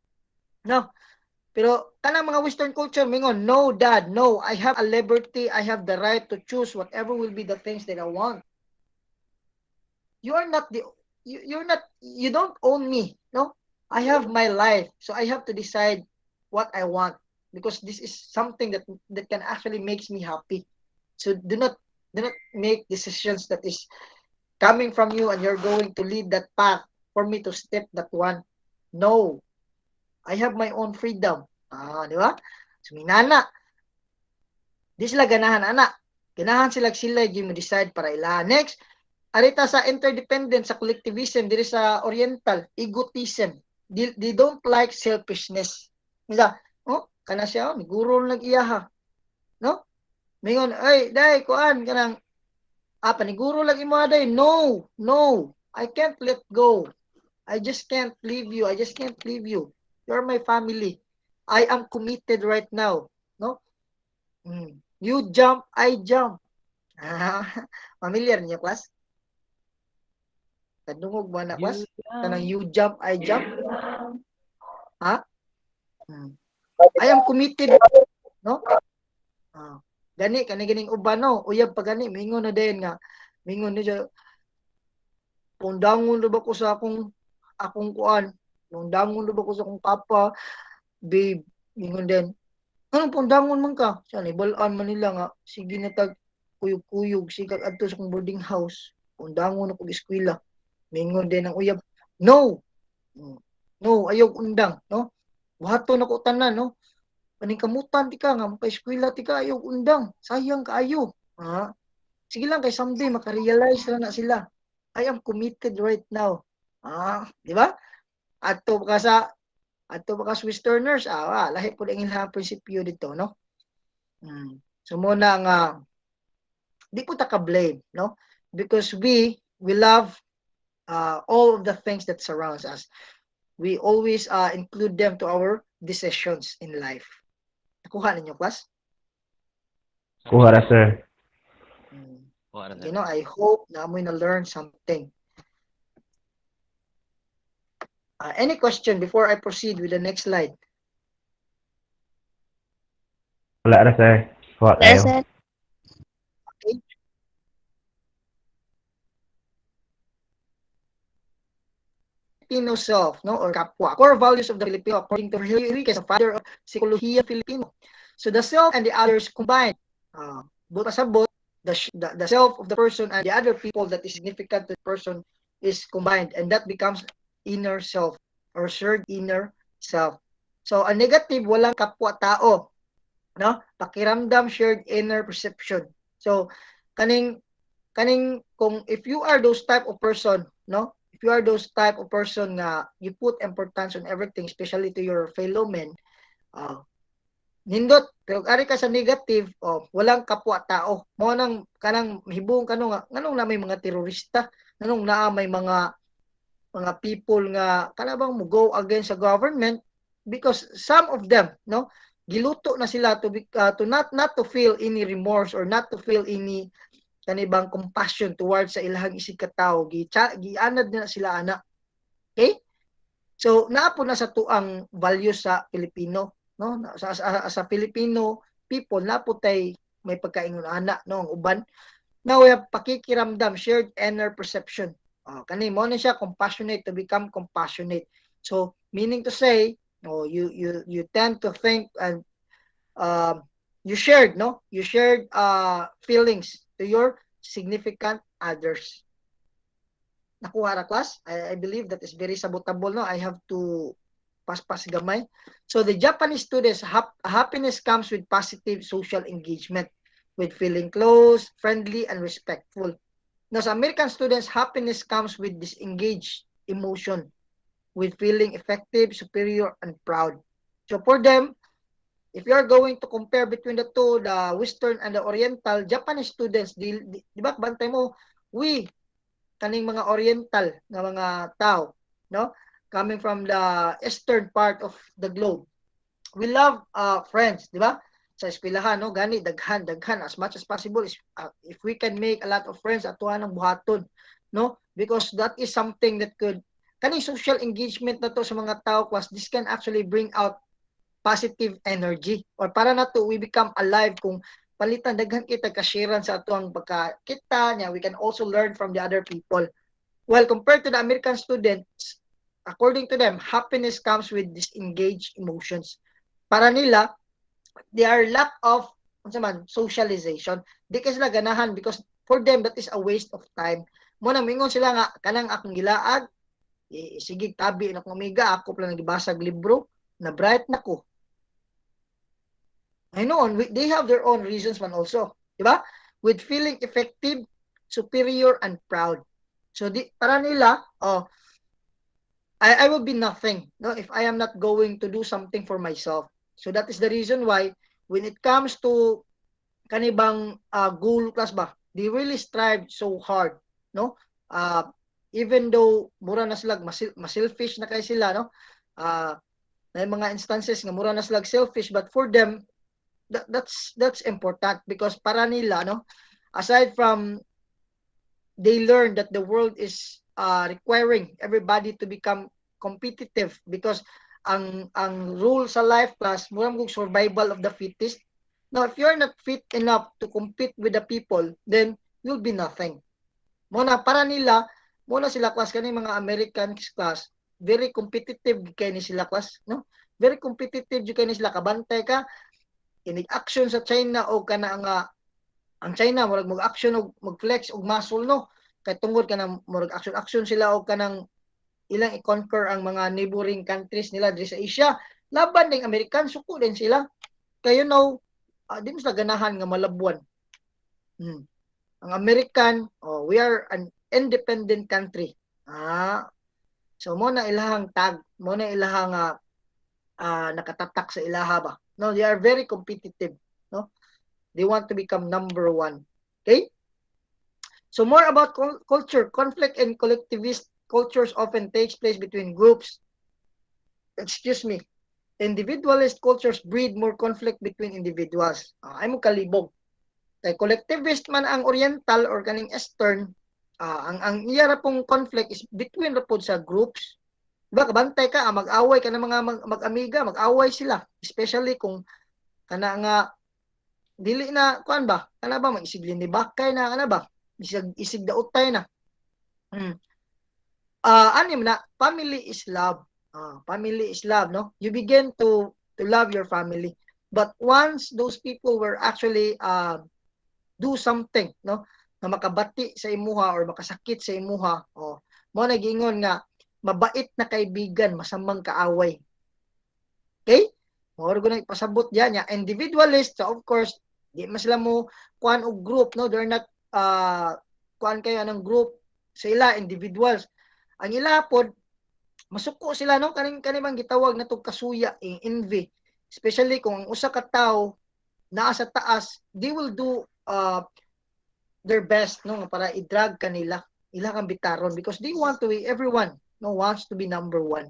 No? Pero kanang mga Western culture mingon, no dad, no, I have a liberty, I have the right to choose whatever will be the things that I want. You are not you don't own me, no? I have my life, so I have to decide what I want because this is something that can actually makes me happy. So do not make decisions that is coming from you and you're going to lead that path for me to step that one. No. I have my own freedom. Di ba? So, minana. Di sila ganahan, anak. Ganahan sila yung decide para ila. Next, arita sa interdependence, sa collectivism, diri sa Oriental, egotism. They don't like selfishness. Misa, kana siya, niguro lang iyaha. No? Mingon, ay, day, kuan, kanang, paniguro lang imo day. No, I can't let go. I just can't leave you. I just can't leave you. You're my family. I am committed right now. No? You jump, I jump. Familiar niyo, class? Kadungog ba na, class? Kanang you jump, I jump. Ha? I am committed. No? Ganing uban, no? Uyab pa gani. Mingon na din nga. Mingon niya. Pundangon na ba ko sa akong kuan? Pundangon na ba ko sa akong papa? Babe, mingon din. Anong pundangon man ka? Siya, ibalaan man nila nga. Sige na tag kuyog-kuyog. Sige adto sa kong boarding house. Pundangon ako eskwela. Mingon din ang uyab. No! No, ayaw undang. No? Buhato na ko tanan, no? Paningkamutan ti ka nga. Mapa-eskwela ti ka. Ayaw undang. Sayang ka ayaw. Sige lang kay someday makarealize na sila. I am committed right now. Di ba? Ato ba ka Westerners, lahi po ang ilang prinsipyo dito, no? So muna nga, di po ta ka-blame, no? Because we love all of the things that surrounds us. We always include them to our decisions in life. Nakuha ninyo, class? Kuha ra, sir. Wala You know, I hope na amoy na learn something. Any question before I proceed with the next slide? Wala ra, sir. Kuha Yes, kayo. sir. Filipino self, no, or kapwa. Core values of the Filipino according to Enriquez, a father of Psikolohiya Filipino. So the self and the others combined. Both as a both, the self of the person and the other people that is significant to the person is combined, and that becomes inner self or shared inner self. So a negative, walang kapwa tao, no? Pakiramdam, shared inner perception. So kaning kung if you are those type of person, no? If you are those type of person na you put importance on everything, especially to your fellow men, nindot, pero ari ka sa negative, walang kapwa tao. Mo nang kanang hibong kano nga, nganong na may mga terorista, nganong na may mga people nga kanabang mo go against the government because some of them, no, giluto na sila to not to feel any remorse or not to feel any kanibang compassion towards sa ilahang isig katao, gianad na sila ana. Okay? So naapo na sa tuang values sa Pilipino, no? Sa Filipino people naapo tay may pagkaingon ana, no, ang uban Now we have pakikiramdam, shared inner perception. Kani mo na siya compassionate, to become compassionate. So meaning to say, you tend to think and you shared feelings to your significant others. Nakuha ra class? I believe that is very sabotable, no? I have to paspas gamay. So the Japanese students, happiness comes with positive social engagement, with feeling close, friendly, and respectful. Now sa American students, happiness comes with disengaged emotion, with feeling effective, superior, and proud. So for them, if you are going to compare between the two, the Western and the Oriental, Japanese students, di ba, bantay mo, kaning mga Oriental na mga tao, no? Coming from the eastern part of the globe. We love friends, di ba? Sa eskwelahan, no? Gani, daghan, as much as possible, if we can make a lot of friends, atuhan ng buhaton, no? Because that is something that could, kaning social engagement na to sa mga tao, class, this can actually bring out positive energy, or para na to we become alive kung palitan daghan kita kashiran sa atuang pagkakita niya, we can also learn from the other people. Well, compared to the American students, according to them, happiness comes with disengaged emotions. Para nila, they are lack of socialization. Di ka sila ganahan because for them that is a waste of time. Mo na mingon sila nga kanang akong gilaag, sige tabi na kong amiga, ako pala nagibasag libro, na bright na ko. I know, they have their own reasons man also. Diba? With feeling effective, superior, and proud. So, para nila, I will be nothing, no, if I am not going to do something for myself. So, that is the reason why, when it comes to kanibang goal class ba, they really strive so hard, no? Even though mura na sila, selfish na kay sila, no? May mga instances nga mura na sila selfish, but for them, that's important because para nila, no, aside from they learn that the world is requiring everybody to become competitive because ang rule sa life class murang kung survival of the fittest. Now if you're not fit enough to compete with the people, then you'll be nothing. Muna para nila, muna sila class kani mga American class, very competitive kay ni sila class, no? Very competitive kay ni sila, kabantay ka inig action sa China o kana nga ang China murag mag-action og mag-flex og muscle, no, kay tungod kanang murag action sila og kanang ilang i-conquer ang mga neighboring countries nila diri sa Asia, laban ning American, suko din sila kay di mo sila ganahan nga malabuan. Ang American, we are an independent country, so mo na ilahang tag, mo na ilahang nakatatak sa ilaha ba. No, they are very competitive, no? They want to become number one. Okay? So more about culture. Conflict in collectivist cultures often takes place between groups. Individualist cultures breed more conflict between individuals. Ay mo kalibog. Kay collectivist man ang Oriental or kaning Eastern, ang iya ra pong conflict is between ra pod sa groups. Diba, kabantay ka, mag-away ka ng mga mag-amiga, mag-away sila. Especially kung kana nga, dili na, kuan ba? Kana ba, mag-isiglin ni bakay na, kana ba? Isig dautay na. Anim na, family is love. Family is love, no? You begin to love your family. But once those people were actually do something, no? Na makabati sa imuha or makasakit sa imuha, mo nagingon nga, mabait na kaibigan, masamang kaaway. Okay? Moro ko na ipasabot diyan ya. Individualist, so of course, di mas sila mo kuan og group, no? They're not kuan kayo ng group sa ila, individuals. Ang ila pod masuko sila, no? Kanibang gitawag na tong kasuya, envy. Especially kung ang usa ka tawo naa sa taas, they will do their best, no, para i-drag kanila ila kang bitaron because they want to be everyone, no, wants to be number one.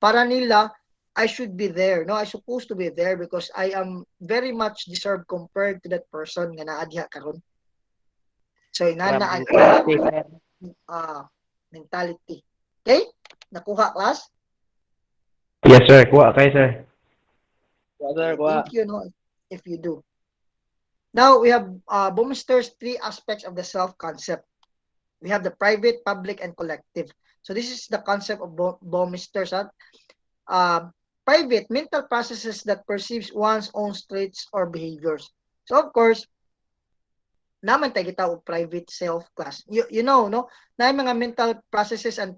Para nila, I should be there, no, I supposed to be there because I am very much deserved compared to that person nga naa diha karon. So inana ang mentality. Okay? Nakuha class? Yes sir, kuha kay sir. Brother, kuha. Thank you, no, if you do. Now we have Baumeister's 3 aspects of the self concept. We have the private, public, and collective. So this is the concept of Baumeister's. Private, mental processes that perceives one's own traits or behaviors. So of course, naman tayo kita og private self class. You know, no? Na mga mental processes and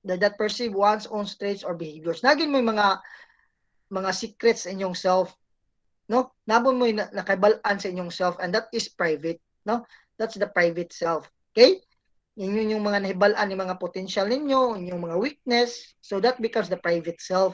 that perceive one's own traits or behaviors. Naging may mga secrets sa inyong self, no? Nabon mo nakaibalaan sa inyong self, and that is private, no? That's the private self. Okay? Yun yung mga nahibalaan, yung mga potential ninyo, yung mga weakness. So that becomes the private self.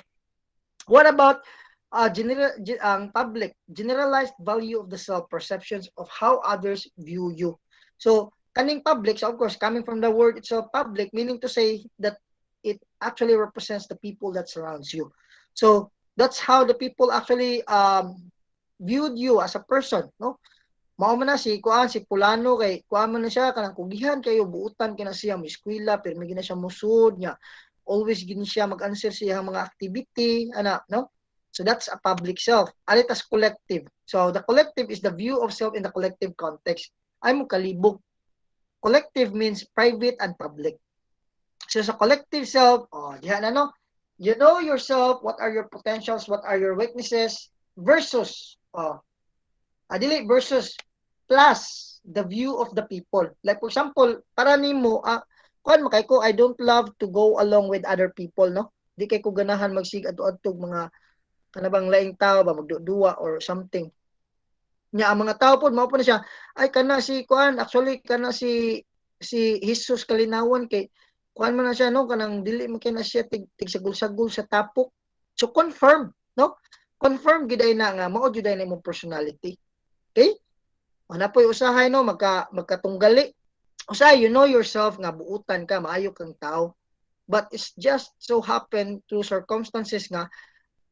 What about public, generalized value of the self, perceptions of how others view you? So kaning public, so of course, coming from the word itself, public, meaning to say that it actually represents the people that surrounds you. So that's how the people actually viewed you as a person, no? Mao man na si Pulano, kay kuan man na siya kanang kugihan kayo, buutan kina siya mo eskwela pero may gina siya musud niya, always gini siya mag-answer siya mga activity ana, no? So that's a public self. Alit as collective. So the collective is the view of self in the collective context. Ay mo kalibog. Collective means private and public. So sa collective self, diha na, no? You know yourself, what are your potentials, what are your weaknesses, versus adili versus plus the view of the people. Like for example, para nimo kuan makay ko, I don't love to go along with other people, no? Di kay ko ganahan magsig adto-adtog mga kanabang laing tao ba magduduwa or something. Nya ang mga tao pod mao po na siya, ay kana si kuan, actually kana si Jesus kalinawan kay kuan man na siya, no, kanang dili man kay na siya tigsagol-sagol sa tapok. So confirm, no? Confirm gid ay na nga mao jud ay na imong personality. Okay? Ana po'y usahay, no, magkatunggali. Usahay, you know yourself nga buutan ka, maayo kang tao. But it's just so happen through circumstances nga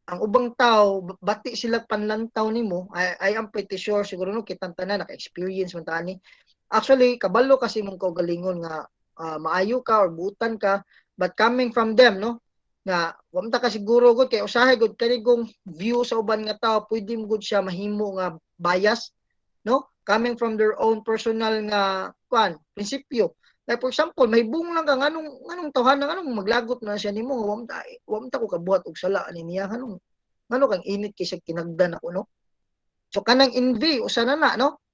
ang ubang tao bati sila panlantaw nimo. I am pretty sure siguro no kitang tanan naka-experience man tani. Actually kabalo kasi mong kaugalingon nga maayo ka or buutan ka, but coming from them, no, nga wa ta ka siguro gud kay usahay gud kanigong view sa uban nga tao, pwede mo gud siya mahimo nga bias, no, coming from their own personal nga kuan prinsipyo. Like for example, may bung lang ka nganong tawhan nganong maglagot na siya nimo, wa man ta ko kabuhat og sala ani niya, ngano kang init kay sa kinagdan ako, no? So kanang envy usa na, no?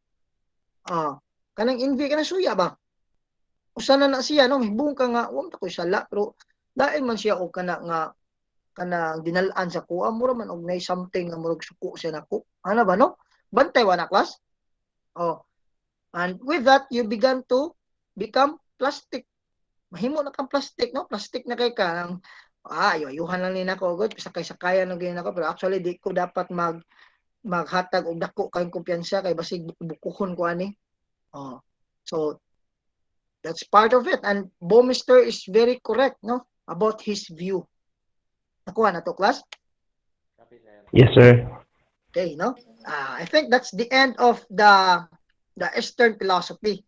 Kanang envy kana suya ba? Usa na siya, no? May bung ka nga wa man ta ko sala, pero dahil man siya og kanang dinalaan sa kuha, mura man og nay something nga murag suko siya nako. Ano ba, no? Bantay wa na class? And with that, you began to become plastic. Mahimo na kang plastic, no? Plastic na kay ka. Ayuhan lang ni nako gud, sakay-sakayan na gyud nako, pero actually di ko dapat maghatag og dako kay kumpiyansa kay basig bukuhon ko ani. So that's part of it, and Baumeister is very correct, no, about his view. Nakuha na to, class? Yes, sir. Okay, no? I think that's the end of the Eastern philosophy.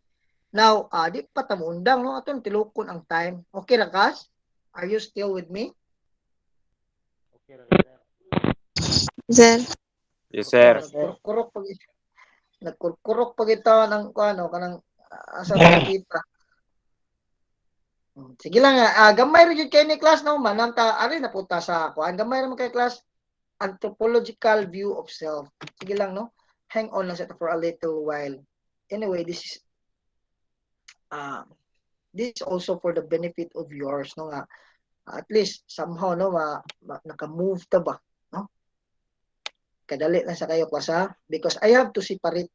Now, di pa ta mo undang, no? Atong tilukon ang time. Okay ra, Kas? Are you still with me? Sir. Yes, sir. Nagkurkurok pag ito ng ano, kanang asa sa kita. Sige lang, gamay rin yun kayo ni class, no? Manang ta, ari napunta sa ako. Ang gamay rin kayo class, anthropological view of self. Sige lang, no? Hang on lang sa ito for a little while. Anyway, this is also for the benefit of yours, no? Nga, at least, somehow, no? Naka-move ta ba? No? Kadali lang sa kayo, class, ha? Because I have to separate